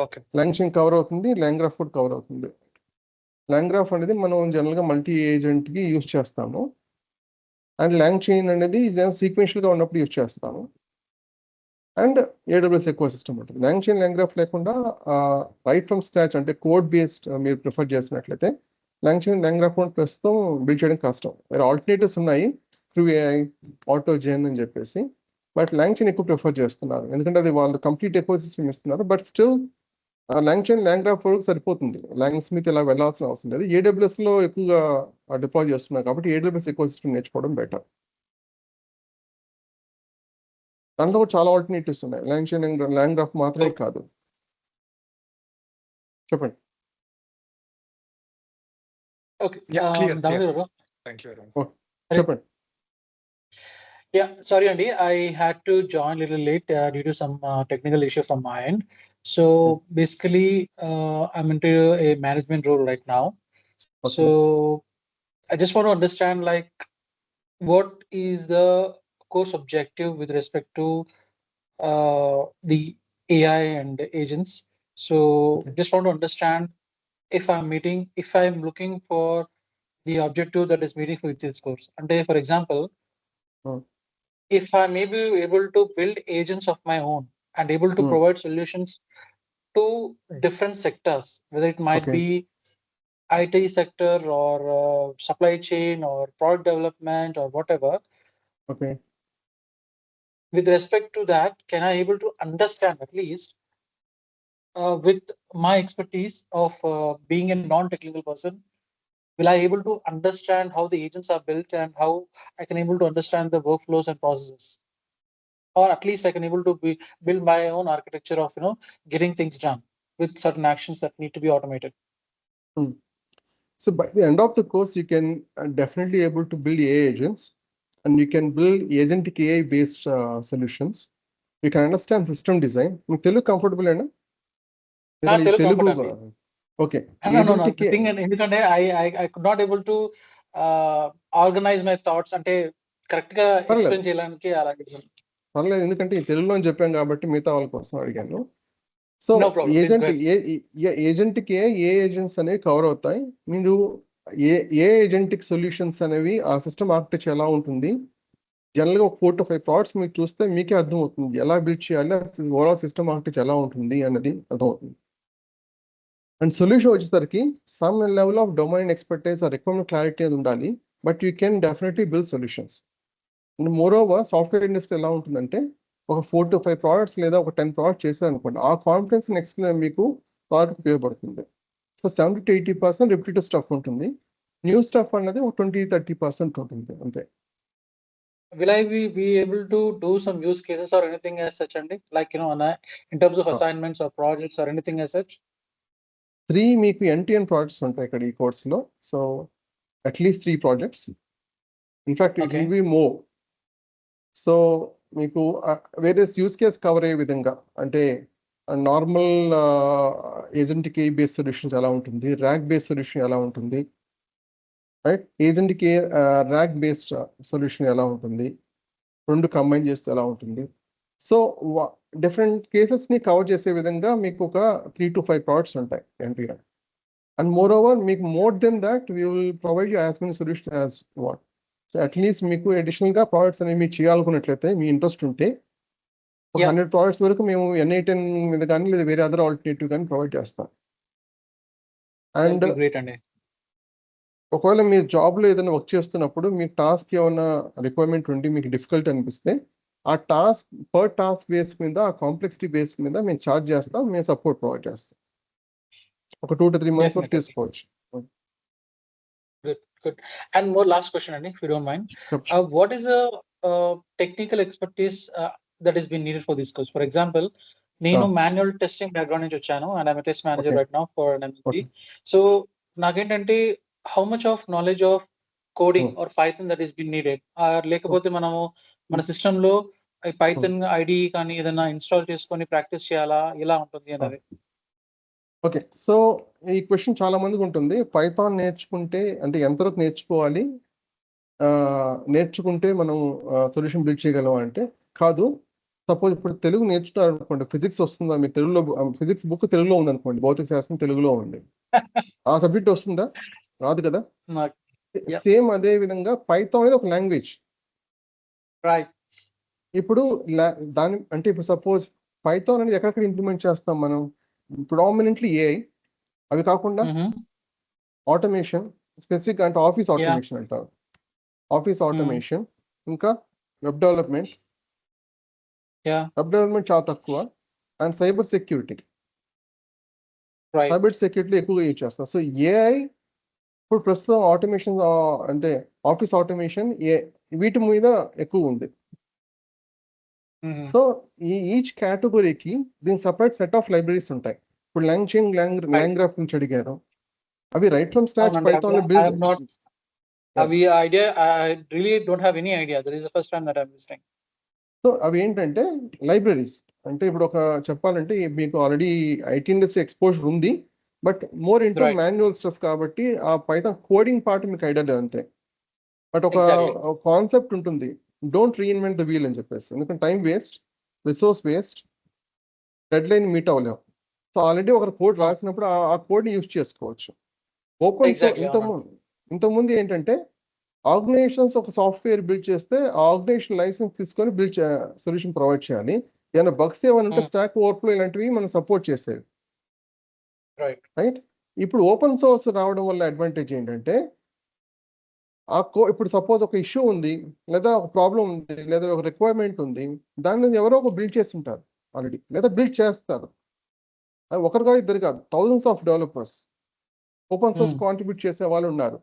ఓకే. లాంగ్చైన్ కవర్ అవుతుంది, లాంగ్రాఫ్ కూడా కవర్ అవుతుంది. లాంగ్రాఫ్ అనేది మనం జనరల్గా మల్టీ ఏజెంట్కి యూజ్ చేస్తాము, అండ్ లాంగ్చైన్ అనేది సీక్వెన్షియల్గా ఉన్నప్పుడు యూజ్ చేస్తాము, అండ్ AWS ఎకో సిస్టమ్ ఉంటుంది. లాంగ్చైన్, లాంగ్రాఫ్ లేకుండా రైట్ ఫ్రమ్ స్క్రాచ్ అంటే కోడ్ బేస్డ్ మీరు ప్రిఫర్ చేసినట్లయితే లాంగ్చైన్, లాంగ్రాఫ్ ప్రస్తుతం బిల్డ్ చేయడం కష్టం. వేరే ఆల్టర్నేటివ్స్ ఉన్నాయి, TrueAI, AutoGen అని చెప్పేసి. బట్ లాంగ్చైన్ ఎక్కువ ప్రిఫర్ చేస్తున్నారు, ఎందుకంటే అది వాళ్ళు కంప్లీట్ ఎకో సిస్టమ్ ఇస్తున్నారు. బట్ స్టిల్ లాంగ్చైన్, లాంగ్రాఫ్ సరిపోతుంది, లాంగ్ స్మిత్ ఇలా వెళ్ళాల్సిన అవసరం లేదు. AWSలో ఎక్కువగా డిప్లాయ్ చేస్తున్నారు కాబట్టి AWS ఎకో సిస్టమ్ నేర్చుకోవడం బెటర్. దాంట్లో కూడా చాలా ఆల్టర్నేటివ్స్ ఉన్నాయి, లాంగ్చైన్, లాంగ్రాఫ్ మాత్రమే కాదు. చెప్పండి. Okay. Yeah, clear. Thank you very much. చెప్పండి. Yeah, sorry, Andy, I had to join a little late due to some technical issues from my end. So basically, I'm into a management role right now. Okay. So I just want to understand, like, what is the course objective with respect to the AI and agents. So just want to understand if I'm looking for the objective that is meeting with this course. And for example, if I'm able to build agents of my own and able to provide solutions to different sectors, whether it might be IT sector or supply chain or product development or whatever. Okay. With respect to that, can I able to understand at least with my expertise of being a non-technical person, will I able to understand how the agents are built and how I can able to understand the workflows and processes, or at least I can able to build my own architecture of getting things done with certain actions that need to be automated. So by the end of the course, you can definitely able to build AI agents, and you can build agentic AI based solutions. You can understand system design. మీకు Telugu comfortable అయినా Telugu okay ఎందుకంటే I could not able to organize my thoughts అంటే correct గా explain చేయడానికి అలాగే పర్లేదు, ఎందుకంటే ఈ తెలుగులో చెప్పాం కాబట్టి మిగతా వాళ్ళ కోసం అడిగాను. సో ఏజెంట్కి ఏ ఏజెంట్స్ అనేవి కవర్ అవుతాయి. మీరు ఏ ఏజెంటిక్ సొల్యూషన్స్ అనేవి ఆ సిస్టమ్ ఆర్కిటెక్చర్ ఎలా ఉంటుంది, జనరల్గా ఒక 4 to 5 ప్రోడక్ట్స్ మీకు చూస్తే మీకే అర్థమవుతుంది ఎలా బిల్డ్ చేయాలి, ఓవరాల్ సిస్టమ్ ఆర్కిటెక్చర్ ఎలా ఉంటుంది అన్నది అర్థమవుతుంది. అండ్ సొల్యూషన్ వచ్చేసరికి some level of domain expertise or requirement clarity అనేది ఉండాలి, but you can definitely build solutions. And moreover software industry ఎలా ఉంటుందంటే ఒక 4 to 5 ప్రోడక్ట్స్ లేదా ఒక 10 ప్రోడక్ట్స్ చేశారనుకోండి, ఆ కాన్ఫిడెన్స్ నెక్స్ట్ మీకు ప్రోడక్ట్ ఉపయోగపడుతుంది. సో 70 to 80% రిపిటేటివ్ స్టఫ్ ఉంటుంది, న్యూ స్టఫ్ అన్నది ఒక 20-30% ఉంటుంది అంతే. Will I be able to do some use cases or anything as such, Andy? Like, in terms of assignments or projects or anything as such? 3 మీకు end-to-end projects ఉంటాయి ఇక్కడ ఈ కోర్సులో. So at least 3 projects. In fact it will be more. So మీకు various use case cover అయ్యే విధంగా, అంటే normal ఏజెంట్కి based solutions ఎలా ఉంటుంది, ర్యాక్ బేస్డ్ సొల్యూషన్ ఎలా ఉంటుంది, రైట్, ఏజెంట్కి ర్యాక్ బేస్డ్ సొల్యూషన్ ఎలా ఉంటుంది, 2 కంబైన్ చేస్తే ఎలా ఉంటుంది. సో డిఫరెంట్ కేసెస్ని కవర్ చేసే విధంగా మీకు ఒక 3 to 5 ప్రోడక్ట్స్ ఉంటాయి ఎంట్రీగా. అండ్ మోర్ ఓవర్ మీకు more than that we will provide you as many solution as what. So at least మీకు అడిషనల్గా ప్రోడక్ట్స్ అనేవి మీరు చేయాలనుకున్నట్లయితే, మీ ఇంట్రెస్ట్ ఉంటే 100 ప్రోడక్ట్స్ వరకు మేము NI10 మీద కానీ లేదా వేరే అదర్ ఆల్టర్నేటివ్ కానీ ప్రొవైడ్ చేస్తాం. అండ్ ఒకవేళ మీరు జాబ్లో ఏదైనా వర్క్ చేస్తున్నప్పుడు మీకు టాస్క్ ఏమైనా రిక్వైర్మెంట్ ఉండి మీకు డిఫికల్ట్ అనిపిస్తే, ఆ టాస్క్ పర్ టాస్క్ బేస్ మీద, ఆ కాంప్లెక్సిటీ బేస్ మీద మేము ఛార్జ్ చేస్తాం, మేము సపోర్ట్ ప్రొవైడ్ చేస్తాం. ఒక 2 to 3 months వరకు తీసుకోవచ్చు. Good. And more last question, Andy, if you don't mind. What is the technical expertise that is being needed for this course? For example, నేను manual testing background నుంచి వచ్చాను and I'm test manager right now for MSc. So నాకేంటంటే how much of knowledge of coding or Python that is been needed, లేకపోతే మనము మన system లో Python ID కానీ ఏదైనా ఇన్స్టాల్ చేసుకొని ప్రాక్టీస్ చేయాలా, ఎలా ఉంటుంది అన్నది. ఓకే, సో ఈ క్వశ్చన్ చాలా మందికి ఉంటుంది. పైథాన్ నేర్చుకుంటే అంటే ఎంతవరకు నేర్చుకోవాలి, నేర్చుకుంటే మనం సొల్యూషన్ బిల్డ్ చేయగలం అంటే కాదు. సపోజ్ ఇప్పుడు తెలుగు నేర్చుకున్నారు అనుకోండి, ఫిజిక్స్ వస్తుందా మీకు తెలుగులో, ఫిజిక్స్ బుక్ తెలుగులో ఉందనుకోండి, భౌతిక శాస్త్రం తెలుగులో ఉంది, ఆ సబ్జెక్ట్ వస్తుందా? రాదు కదా. సేమ్ అదే విధంగా పైథాన్ అనేది ఒక లాంగ్వేజ్. ఇప్పుడు దాని అంటే ఇప్పుడు సపోజ్ పైథాన్ అనేది ఎక్కడెక్కడ ఇంప్లిమెంట్ చేస్తాం మనం, predominantly AI, అవి కాకుండా ఆటోమేషన్, స్పెసిఫిక్ అంటే ఆఫీస్ ఆటోమేషన్ అంటారు, ఆఫీస్ ఆటోమేషన్, ఇంకా వెబ్ డెవలప్మెంట్ చాలా తక్కువ, అండ్ సైబర్ సెక్యూరిటీ ఎక్కువగా యూజ్ చేస్తాం. సో AI ఇప్పుడు ప్రస్తుతం ఆటోమేషన్ అంటే ఆఫీస్ ఆటోమేషన్ వీటి మీద ఎక్కువ ఉంది. సో ఈచ్ కేటగిరీకి దీని సపరేట్ సెట్ ఆఫ్ లైబ్రరీస్ ఉంటాయి. ఇప్పుడు LangGraph నుంచి అడిగారు, అవి రైట్ ఫ్రమ్ స్క్రాచ్ పైథాన్ లో బిల్డ్. అవి idea I really don't have any idea. That is the first time that I'm listening. So అవి ఏంటంటే లైబ్రరీస్, అంటే ఇప్పుడు ఒక చెప్పాలంటే మీకు ఆల్రెడీ IT ఇండస్ట్రీ ఎక్స్పోజర్ ఉంది, but more into manual stuff కాబట్టి ఆ పైథాన్ కోడింగ్ పార్ట్ మీకు ఐడియా లేదు అంతే. బట్ ఒక కాన్సెప్ట్ ఉంటుంది, డోంట్ రీఇన్వెంట్ ద వీల్ అని చెప్పేసి, ఎందుకంటే time waste, resource waste, deadline meet అవ్వలేవు. సో ఆల్రెడీ ఒకరు కోడ్ రాసినప్పుడు ఆ కోడ్ని యూజ్ చేసుకోవచ్చు. ఓపెన్ సోర్స్ ఇంతకుముందు ఏంటంటే ఆర్గనైజేషన్స్ ఒక సాఫ్ట్వేర్ బిల్డ్ చేస్తే ఆ ఆర్గనైజేషన్ లైసెన్స్ తీసుకొని బిల్డ్ సొల్యూషన్ ప్రొవైడ్ చేయాలి. ఏమైనా బగ్స్ ఏమైనా ఉంటే స్టాక్ ఓవర్ఫ్లో ఇలాంటివి మనం సపోర్ట్ చేసేవి. రైట్. ఇప్పుడు ఓపెన్ సోర్స్ రావడం వల్ల అడ్వాంటేజ్ ఏంటంటే ఇప్పుడు సపోజ్ ఒక ఇష్యూ ఉంది, లేదా ఒక ప్రాబ్లం ఉంది, లేదా ఒక రిక్వైర్మెంట్ ఉంది, దాన్ని ఎవరో ఒక బిల్డ్ చేసి ఉంటారు ఆల్రెడీ, లేదా బిల్డ్ చేస్తారు. అది ఒకరు కాదు, ఇద్దరు కాదు, thousands of developers open source contribute చేసే వాళ్ళు ఉన్నారు.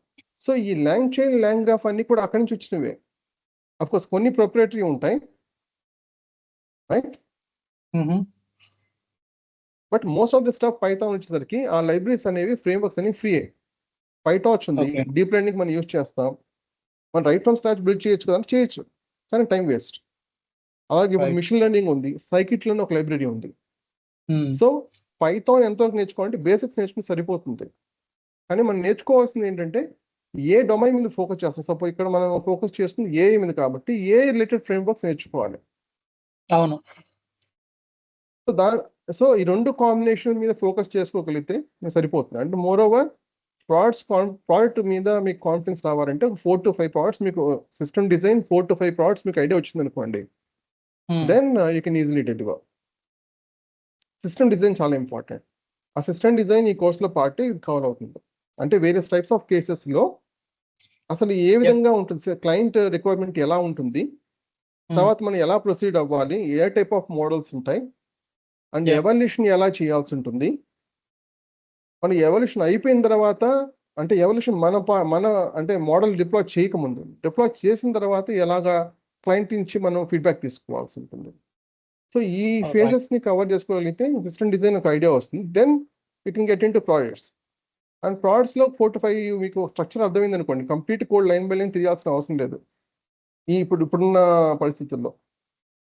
సో ఈ ల్యాంగ్ చైన్, ల్యాంగ్ గ్రాఫ్ అన్ని కూడా అక్కడి నుంచి వచ్చినవే. అఫ్కోర్స్ కొన్ని ప్రొప్రైటరీ ఉంటాయి, right, but most of the stuff Python వచ్చేసరికి ఆ లైబ్రరీస్ అనేవి, ఫ్రేమ్వర్క్స్ అనేవి ఫ్రీయే. పైటార్చ్ ఉంది, డీప్ లెర్నింగ్ మనం యూజ్ చేస్తాం, మనం రైట్ ఫ్రమ్ స్క్రాచ్ బిల్డ్ చేయొచ్చు కదా, చేయొచ్చు, కానీ టైం వేస్ట్. అలాగే ఇప్పుడు మిషన్ లెర్నింగ్ ఉంది, సైకిట్లో ఒక లైబ్రరీ ఉంది. సో పైథాన్ ఎంతవరకు నేర్చుకోవాలంటే బేసిక్స్ నేర్చుకుని సరిపోతుంది. కానీ మనం నేర్చుకోవాల్సింది ఏంటంటే ఏ డొమైన్ మీద ఫోకస్ చేస్తాం. సపోజ్ ఇక్కడ మనం ఫోకస్ చేస్తుంది ఏఐ మీద కాబట్టి ఏ రిలేటెడ్ ఫ్రేమ్వర్క్స్ నేర్చుకోవాలి. అవును. సో ఈ రెండు కాంబినేషన్ మీద ఫోకస్ చేసుకోగలిగితే సరిపోతుంది. అంటే మోర్ ఓవర్ ప్రోడక్ట్ మీద మీకు కాన్ఫిడెన్స్ రావాలంటే 4 to 5 ప్రోడక్ట్స్ మీకు సిస్టమ్ డిజైన్, 4 to 5 ప్రోడక్ట్స్ మీకు ఐడియా వచ్చింది అనుకోండి, then you can easily deliver. System design చాలా ఇంపార్టెంట్. ఆ సిస్టమ్ డిజైన్ ఈ కోర్సులో పార్ట్ కవర్ అవుతుంది. అంటే వేరియస్ టైప్స్ ఆఫ్ కేసెస్లో అసలు ఏ విధంగా ఉంటుంది, క్లయింట్ రిక్వైర్మెంట్ ఎలా ఉంటుంది, తర్వాత మనం ఎలా ప్రొసీడ్ అవ్వాలి, ఏ టైప్ ఆఫ్ మోడల్స్ ఉంటాయి, అండ్ ఎవల్యూషన్ ఎలా చేయాల్సి ఉంటుంది. మన ఎవల్యూషన్ అయిపోయిన తర్వాత, అంటే ఎవల్యూషన్ మన అంటే మోడల్ డిప్లాయ్ చేయకముందు, డిప్లాయ్ చేసిన తర్వాత ఎలాగా క్లయింట్ నుంచి మనం ఫీడ్బ్యాక్ తీసుకోవాల్సి ఉంటుంది. సో ఈ ఫేజెస్ని కవర్ చేసుకోగలిగితే సిస్టమ్ డిజైన్ ఒక ఐడియా వస్తుంది. Then you can get into projects. And ప్రాజెక్ట్స్లో 4 to 5 మీకు స్ట్రక్చర్ అర్థమైంది అనుకోండి, complete code line by line తిరిగాల్సిన అవసరం లేదు ఇప్పుడున్న పరిస్థితుల్లో.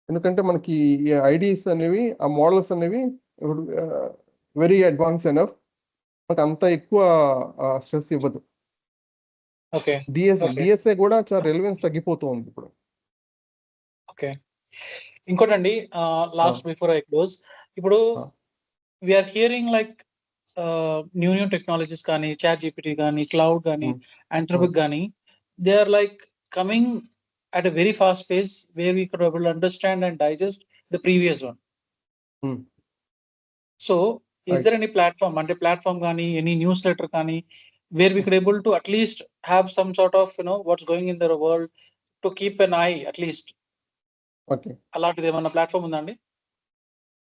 ఎందుకంటే మనకి ఐడిస్ అనేవి, ఆ మోడల్స్ అనేవి ఇప్పుడు వెరీ అడ్వాన్స్ ఎనఫ్, మనకు అంత ఎక్కువ స్ట్రెస్ ఇవ్వదు. డిఎస్ఏ కూడా చాలా రెలవెన్స్ తగ్గిపోతూ ఉంది ఇప్పుడు. ఓకే, ఇంకోటండి, లాస్ట్ బిఫోర్ ఐ క్లోజ్, ఇప్పుడు we're hearing like new technologies కానీ, చాట్ జీపీటీ కానీ, క్లౌడ్ కానీ, ఆంథ్రోపిక్ కానీ, they are like coming at a very fast pace where we could able to understand and digest the previous one. So is there any platform, ante platform gaani, any newsletter gaani, where we could able to at least have some sort of, what's going in the world, to keep an eye at least? Okay, అలాంటిది ఏమన్నా platform ఉందా అండి?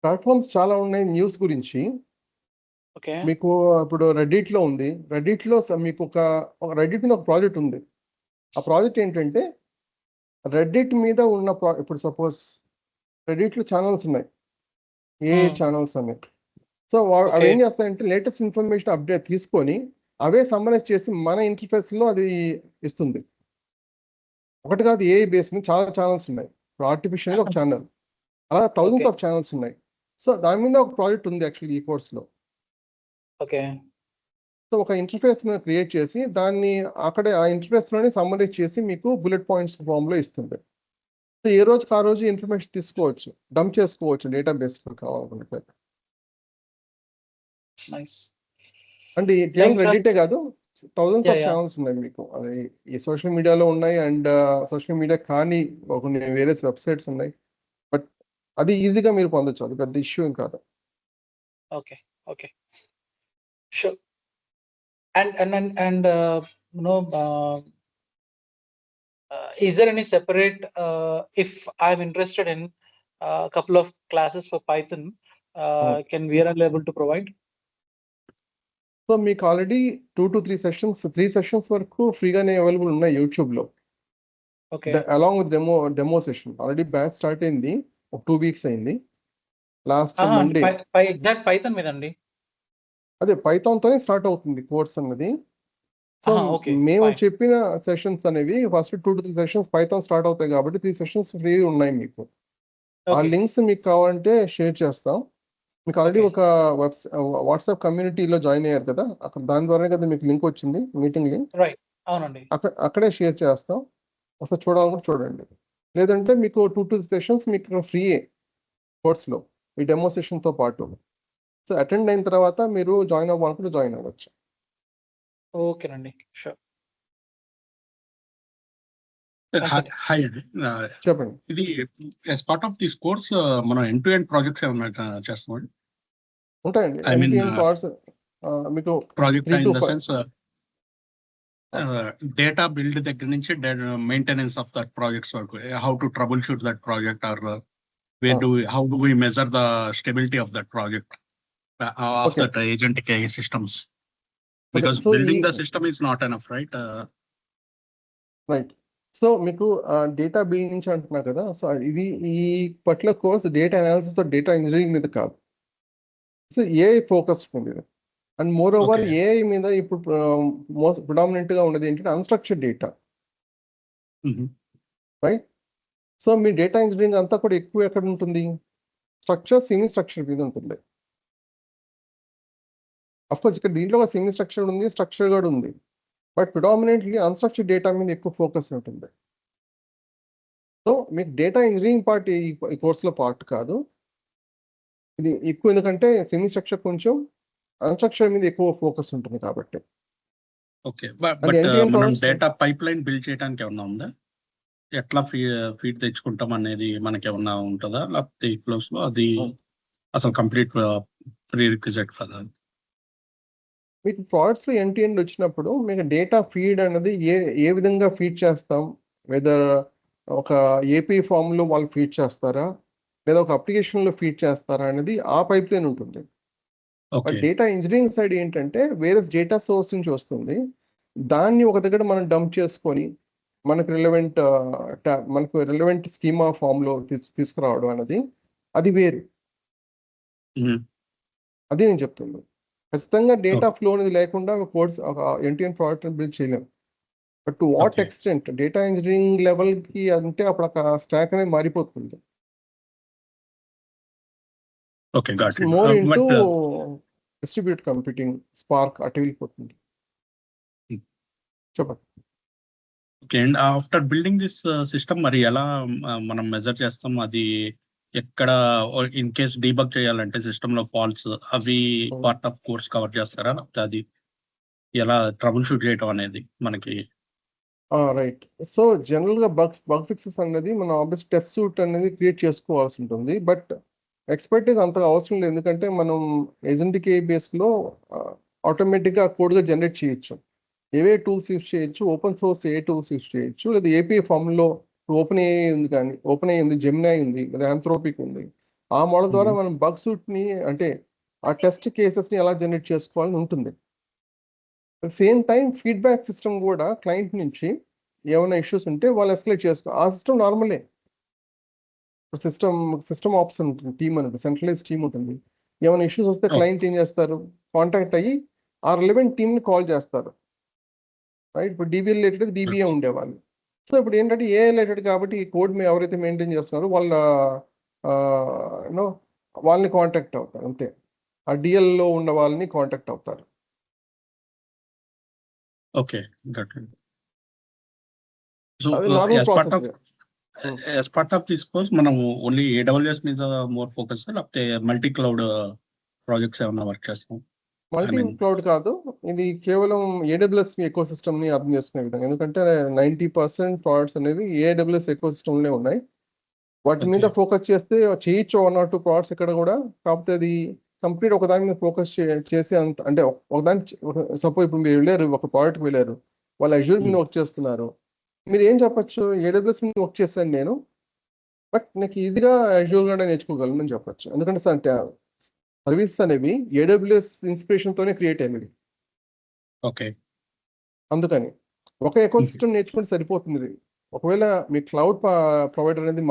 Platforms చాలా ఉన్నాయి news గురించి. Okay, మీకు ఇప్పుడు రెడ్డిట్లో ఉంది. రెడ్డిట్లో మీకు రెడ్డిట్ మీద ఒక ప్రాజెక్ట్ ఉంది. ఆ ప్రాజెక్ట్ ఏంటంటే రెడ్డిట్ మీద ఉన్న ఇప్పుడు సపోజ్ రెడ్డిట్లో ఛానల్స్ ఉన్నాయి, ఏ ఛానల్స్ ఉన్నాయి. సో అవి ఏం చేస్తాయంటే లేటెస్ట్ ఇన్ఫర్మేషన్ అప్డేట్ తీసుకొని అవే సమ్మరైజ్ చేసి మన ఇంటర్ఫేస్లో అది ఇస్తుంది. ఒకటి కాదు, ఏ బేస్ మీద చాలా ఛానల్స్ ఉన్నాయి. ఇప్పుడు ఆర్టిఫిషియల్ ఒక ఛానల్, అలా థౌజండ్స్ ఆఫ్ ఛానల్స్ ఉన్నాయి. సో దాని మీద ఒక ప్రాజెక్ట్ ఉంది యాక్చువల్లీ ఈ కోర్స్లో. ఓకే, సో ఒక ఇంటర్ఫేస్ క్రియేట్ చేసి దాన్ని అక్కడే ఆ ఇంటర్ఫేస్లోనే సమ్మరైజ్ చేసి మీకు బుల్లెట్ పాయింట్స్ ఫామ్లో ఇస్తుంది. సో ఏ రోజుకి ఆ రోజు ఇన్ఫర్మేషన్ తీసుకోవచ్చు, డంప్ చేసుకోవచ్చు డేటాబేస్లో కావాలనుకుంటే. అంటే కేవలం రెడ్డిటే కాదు, థౌజండ్స్ ఆఫ్ ఛానల్స్ ఉన్నాయి మీకు. అది ఈ సోషల్ మీడియాలో ఉన్నాయి, అండ్ సోషల్ మీడియా కానీ కొన్ని వేరే వెబ్సైట్స్ ఉన్నాయి. బట్ అది ఈజీగా మీరు పొందొచ్చు, అది పెద్ద ఇష్యూ ఏం కాదు. Okay, okay, sure. And is there any separate, if I'm interested in a couple of classes for Python, can we are able to provide? So మీకు ఆల్రెడీ 2 to 3 సెషన్స్ వరకు ఫ్రీగానే అవైలబుల్ ఉన్నాయి యూట్యూబ్లో. Okay, along with demo session. Already batch start అయింది, ఒక 2 weeks అయింది. Last Monday exact Python మీద అండి. అదే పైథాన్తోనే స్టార్ట్ అవుతుంది కోర్స్ అన్నది. సో మేము చెప్పిన సెషన్స్ అనేవి first 2 to 3 sessions Python start అవుతాయి కాబట్టి 3 సెషన్స్ ఫ్రీ ఉన్నాయి మీకు. ఆ లింక్స్ మీకు కావాలంటే షేర్ చేస్తాం. మీకు ఆల్రెడీ ఒక వాట్సాప్ కమ్యూనిటీలో జాయిన్ అయ్యారు కదా, అక్కడ దాని ద్వారానే కదా మీకు లింక్ వచ్చింది, మీటింగ్ లింక్. అవునండి, అక్కడే షేర్ చేస్తాం. ఒకసారి చూడాలనుకుంటే చూడండి. లేదంటే మీకు 2 to 3 సెషన్స్ మీకు ఫ్రీయే కోర్స్లో, ఈ డెమో సెషన్తో పాటు. సో అటెండ్ అయిన తర్వాత మీరు జాయిన్ అవ్వాలనుకుంటే జాయిన్ అవ్వచ్చు. ఓకేనండి, షూర్. హాయ్ అండి. చెప్పండి. ఇది as part of this course మనం ఎండ్ టు ఎండ్ ప్రాజెక్ట్స్ ఏమన్నా చేస్తామండి? ఉంటాయండి. I mean, MTN కార్డ్స్ మీకు project 3 in to the 5 sense data build దగ్గర నుంచి మెయింటెనెన్స్ ఆఫ్ దట్ ప్రాజెక్ట్స్ వరకు, how to troubleshoot that project, or how do we measure the stability of that project of Okay. That agentic systems, Okay, because so building the ఈ system is not enough, right? Right. So మీకు data build నుంచి అంటున్నారు కదా. So ఇది ఈ particular course data analysis data engineering మీద కాదు. So AI focused ఉంది ఇది. And more over Okay. AI మీద ఇప్పుడు ప్రిడామినెంట్ గా ఉన్నది ఏంటంటే అన్స్ట్రక్చర్డ్ డేటా, రైట్? సో మీ డేటా ఇంజనీరింగ్ అంతా కూడా ఎక్కువ ఎక్కడ ఉంటుంది? స్ట్రక్చర్, సెమీ స్ట్రక్చర్ మీద ఉంటుంది. అఫ్కోర్స్ ఇక్కడ దీంట్లో సెమీ స్ట్రక్చర్ ఉంది, స్ట్రక్చర్ కూడా ఉంది, బట్ ప్రిడామినెంట్లీ అన్స్ట్రక్చర్డ్ డేటా మీద ఎక్కువ ఫోకస్ ఉంటుంది. సో మీకు డేటా ఇంజనీరింగ్ పార్ట్ ఈ కోర్సులో పార్ట్ కాదు ఇది ఎక్కువ, ఎందుకంటే సెమీ స్ట్రక్చర్ కొంచెం అన్స్ట్రక్చర్ మీద ఎక్కువ ఫోకస్ ఉంటుంది కాబట్టి. ఓకే, And బట్ end-to-end మనం process- data pipe line build చేయడానికి ఏమన్నా ఉందా? ఎట్లా ఫీడ్ తెచ్చుకుంటాం అనేది మనకి ఏమన్నా ఉంటుందా? లేకపోతే ఈ ఫ్లోస్ లో అది అసలు కంప్లీట్ ప్రీ రిక్విజిట్ కదా? మీకు ప్రాడక్ట్స్ లో ఎండ్ టు ఎండ్ వచ్చినప్పుడు మీకు డేటా ఫీడ్ అనేది ఏ విధంగా ఫీడ్ చేస్తాం, వెదర్ ఒక ఏపీ ఫామ్ లో వాళ్ళు ఫీడ్ చేస్తారా, లేదా ఒక అప్లికేషన్ లో ఫీడ్ చేస్తారా అనేది ఆ పైప్ లైన్ ఉంటుంది. ఓకే, డేటా ఇంజనీరింగ్ సైడ్ ఏంటంటే వేరే డేటా సోర్స్ నుంచి వస్తుంది, దాన్ని ఒక దగ్గర మనం డంప్ చేసుకొని మనకు రిలవెంట్ స్కీమా ఫామ్ లో తీసుకురావడం అనేది అది వేరు. అదే నేను చెప్తుంది. ఖచ్చితంగా డేటా ఫ్లో అనేది లేకుండా కోర్స్ ఒక ఎండ్ ప్రోడక్ట్ బిల్డ్ చేయలేము. But to what Okay. Extent data engineering level కి అంటే అప్పుడు ఒక స్టాక్ అనేది మారిపోతుంది. Okay, got it. More into but distribute computing, spark అటు వెళ్ళిపోతుంది. చెప్పండి. Okay, and after building this system మరి ఎలా మనం మెజర్ చేస్తాం? అది ఎక్కడ ఇన్ కేస్ డీబగ్ చేయాలంటే సిస్టమ్ లో ఫాల్ట్స్ అవి పార్ట్ ఆఫ్ కోర్స్ కవర్ చేస్తారా? లేకపోతే అది ఎలా ట్రబుల్ షూట్ చేయటం అనేది మనకి? రైట్. సో జనరల్ గా బగ్ ఫిక్సెస్ అనేది మనం ఆబ్వియస్ టెస్ట్ సూట్ అనేది క్రియేట్ చేసుకోవాల్సి ఉంటుంది, బట్ ఎక్స్పర్టీస్ అంతగా అవసరం లేదు, ఎందుకంటే మనం ఏజెంటిక్ బేస్ లో ఆటోమేటిక్ గా కోడ్ గా జనరేట్ చేయొచ్చు. ఏవే టూల్స్ యూస్ చేయొచ్చు, ఓపెన్ సోర్స్ ఏ టూల్స్ యూస్ చేయొచ్చు, లేదా ఏపీ ఫామ్ లో ఓపెన్ ఏఐ ఉంది, కానీ ఓపెన్ ఏఐ ఉంది, జెమినై ఉంది, లేదా ఆంథ్రోపిక్ ఉంది. ఆ మోడల్ ద్వారా మనం బగ్ సూట్ ని అంటే ఆ టెస్ట్ కేసెస్ ని ఎలా జనరేట్ చేసుకోవాలని ఉంటుంది. సేమ్ టైం ఫీడ్బ్యాక్ సిస్టమ్ కూడా క్లయింట్ నుంచి ఏమైనా ఇష్యూస్ ఉంటే వాళ్ళు ఎస్కలేట్ చేసుకో, ఆ సిస్టమ్ నార్మలే. సిస్టమ్ ఆప్స్ ఉంటుంది, టీమ్ అనేది సెంట్రలైజ్ టీమ్ ఉంటుంది. ఏమైనా ఇష్యూస్ వస్తే క్లయింట్ ఏం చేస్తారు, కాంటాక్ట్ అయ్యి ఆ రిలవెంట్ టీమ్ ని కాల్ చేస్తారు, రైట్? ఇప్పుడు డీబీ రిలేటెడ్ డీబీఏ ఉండేవాళ్ళు. సో ఇప్పుడు ఏంటంటే ఏ రిలేటెడ్ కాబట్టి ఈ కోడ్ మీద ఎవరైతే మెయింటైన్ చేస్తున్నారో వాళ్ళని కాంటాక్ట్ అవుతారు, అంతే. ఆ డిఎల్ లో ఉన్న వాళ్ళని కాంటాక్ట్ అవుతారు. Okay, got it. సో అది normal as part of this course మనం ఓన్లీ AWS మీద మోర్ ఫోకస్, లేకపోతే మల్టీ క్లౌడ్ ప్రాజెక్ట్స్ ఏమన్నా వర్క్ చేస్తాం? మల్టీ క్లౌడ్ కాదు, ఇది కేవలం AWS ఎకో సిస్టమ్ ని అర్థం చేసుకునే విధంగా, ఎందుకంటే 90% ప్రోడక్ట్స్ అనేది AWS ఎకో సిస్టమ్ లోనే ఉన్నాయి. వాటి మీద ఫోకస్ చేస్తే చేయొచ్చు 1 or 2 ప్రోడక్ట్స్ ఇక్కడ కూడా, కాకపోతే అది కంప్లీట్ ఒక దాని మీద ఫోకస్ చేసే అంత అంటే ఒకదాని సపోజ్ ఇప్పుడు మీరు వెళ్ళారు, ఒక ప్రోడక్ట్కి వెళ్ళారు, వాళ్ళు అజూర్ మీద వర్క్ చేస్తున్నారు, మీరు ఏం చెప్పచ్చు, AWS మీద వర్క్ చేశాను నేను, బట్ నాకు ఈజీగా అజూర్ కూడా నేర్చుకోగలను అని చెప్పచ్చు. ఎందుకంటే సర్వీస్ అనేవి AWS ఇన్స్పిరేషన్ తోనే క్రియేట్ అయినవి. ఓకే, అందుకని ఒక ఎకో సిస్టమ్ నేర్చుకుంటే సరిపోతుంది. ఒకవేళ మీ క్లౌడ్ ప్రొవైడర్ అనేది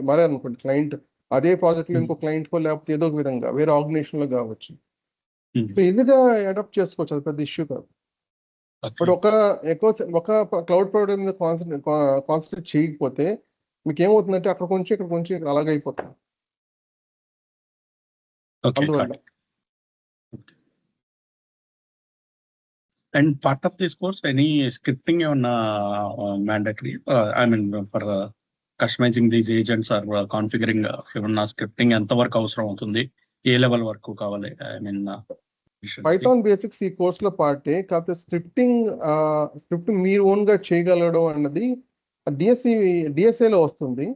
మారారనుకోండి, క్లయింట్ అదే ప్రాజెక్ట్ లో ఇంకో క్లయింట్ కో లేకపోతే ఏదో ఒక విధంగా వేరే ఆర్గనైజేషన్ లో కావచ్చు, ఈజీగా అడాప్ట్ చేసుకోవచ్చు, అది పెద్ద ఇష్యూ కాదు. బట్ ఒక క్లౌడ్ ప్రొవైడర్ మీద కాన్సన్ట్రేట్ చేయకపోతే మీకు ఏమవుతుందంటే అక్కడ కొంచెం ఇక్కడ కొంచెం అలాగే అయిపోతుంది. అందువల్ల and part of this course any scripting ఏమన్నా mandatory? I mean for customising these agents or configuring ఏమన్నా స్క్రిప్టింగ్ ఎంతవరకు అవసరం అవుతుంది? ఏ లెవెల్ వరకు కావాలి? ఐ మీన్ పైథాన్ బేసిక్స్ ఈ కోర్సులో పార్టే, కాకపోతే స్క్రిప్ట్ మీరు ఓన్గా చేయగలగడం అన్నది డిఎస్ఏలో వస్తుంది.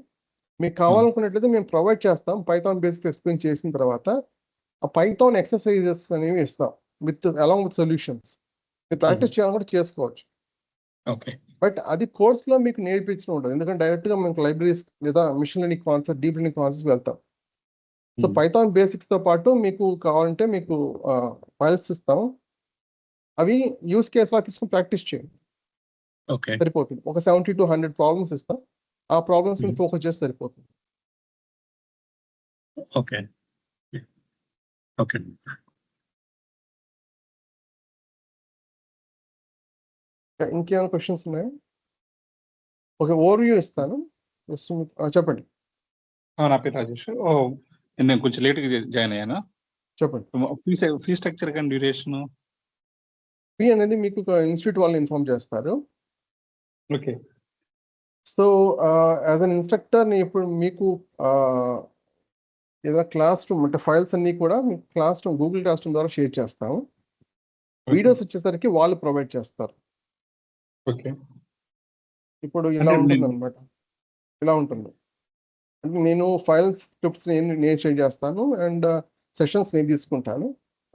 మీకు కావాలనుకున్నట్లయితే మేము ప్రొవైడ్ చేస్తాం. పైథాన్ బేసిక్స్ ఎక్స్ప్లెయిన్ చేసిన తర్వాత ఆ పైథాన్ ఎక్సర్సైజెస్ అనేవి ఇస్తాం అలాంగ్ విత్ సొల్యూషన్స్. మీరు ప్రాక్టీస్ చేయాలని కూడా చేసుకోవచ్చు. ఓకే. బట్ అది కోర్సులో మీకు నేర్పించడం ఉంటుంది, ఎందుకంటే డైరెక్ట్గా మీకు లైబ్రరీస్ లేదా machine learning concept, deep learning concept వెళ్తాం. సో పైథాన్ బేసిక్స్తో పాటు మీకు కావాలంటే మీకు ఫైల్స్ ఇస్తాం, అవి యూస్ కేసులా తీసుకుని ప్రాక్టీస్ చేయండి. ఓకే. సరిపోతుంది. ఒక 70 to 100 ప్రాబ్లమ్స్ ఇస్తాం, ఆ ప్రాబ్లమ్స్ మీద ఫోకస్ చేస్తే సరిపోతుంది. ఓకే. ఓకే. ఇంకేమైనా క్వశ్చన్స్ ఉన్నాయా? ఓకే, ఓవర్వ్యూ ఇస్తాను. చెప్పండి. నా పేరు రాజేష్. నేను కొంచెం లేట్గా జాయిన్ అయ్యాను. చెప్పండి. ఫీ స్ట్రక్చర్ కానీ డ్యూరేషన్? ఫీ అనేది మీకు ఇన్స్టిట్యూట్ వాళ్ళు ఇన్ఫార్మ్ చేస్తారు. Okay. So as an instructor ఇప్పుడు మీకు ఏదైనా క్లాస్ రూమ్ అంటే ఫైల్స్ అన్నీ కూడా మీకు class room, Google class room ద్వారా షేర్ చేస్తాము. వీడియోస్ వచ్చేసరికి వాళ్ళు ప్రొవైడ్ చేస్తారు. ఓకే. ఇప్పుడు ఇలా ఉంటుంది అనమాట, ఇలా ఉంటుంది. అంటే నేను ఫైల్స్, స్క్రిప్ట్స్ నేను షేర్ చేస్తాను అండ్ సెషన్స్ నేను తీసుకుంటాను.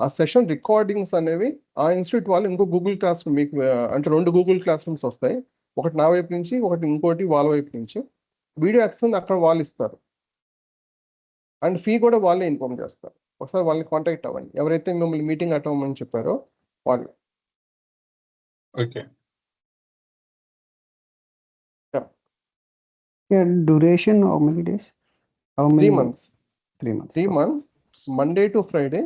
ఆ సెషన్ రికార్డింగ్స్ అనేవి ఆ ఇన్స్టిట్యూట్ వాళ్ళు ఇంకో గూగుల్ క్లాస్ రూమ్ మీకు అంటే 2 గూగుల్ క్లాస్ రూమ్స్ వస్తాయి, ఒకటి నా వైపు నుంచి, ఒకటి ఇంకోటి వాళ్ళ వైపు నుంచి. వీడియో యాక్సెస్ అక్కడ వాళ్ళు ఇస్తారు అండ్ ఫీ కూడా వాళ్ళే ఇన్ఫార్మ్ చేస్తారు. ఒకసారి వాళ్ళని కాంటాక్ట్ అవ్వండి, ఎవరైతే మిమ్మల్ని మీటింగ్ అటెండ్ అవ్వమని చెప్పారో వాళ్ళు. Okay. Duration how many days? How many? 3 months. 3 months. 3 months, Monday to Friday.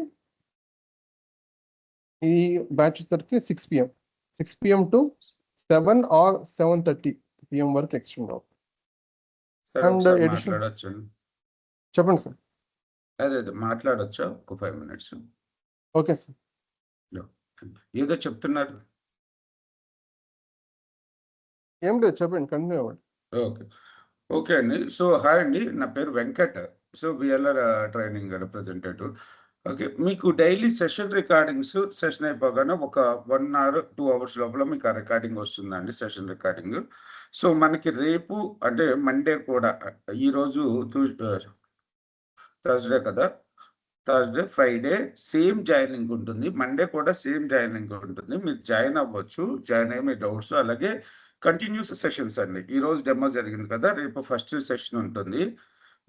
ఈ బ్యాచ్ వచ్చేసరికి 6 PM, 6 PM to 7 or 7:30 PM వరకు ఎక్స్టెండ్ అవుతుంది. అండ్ మాట్లాడొచ్చు. చెప్పండి సార్. అదే మాట్లాడొచ్చా ఒక 5 minutes? Okay sir. ఏదో చెప్తున్నారు. ఏం లేదు, చెప్పండి, కంటిన్యూ అవ్వండి. ఓకే. ఓకే అండి. సో హాయ్ అండి, నా పేరు Venkat. So VLR training representative. Okay, మీకు డైలీ సెషన్ రికార్డింగ్స్ సెషన్ అయిపోగానే ఒక 1 hour 2 hours లోపల మీకు ఆ రికార్డింగ్ వస్తుందండి, సెషన్ రికార్డింగ్. సో మనకి రేపు అంటే మండే కూడా, ఈరోజు థర్స్డే కదా, థర్స్డే ఫ్రైడే సేమ్ జాయినింగ్ ఉంటుంది, మండే కూడా సేమ్ జాయినింగ్ ఉంటుంది. మీరు జాయిన్ అవ్వచ్చు, జాయిన్ అయ్యి మీ డౌట్స్, అలాగే కంటిన్యూస్ సెషన్స్ అండి. ఈరోజు డెమో జరిగింది కదా, రేపు ఫస్ట్ సెషన్ ఉంటుంది.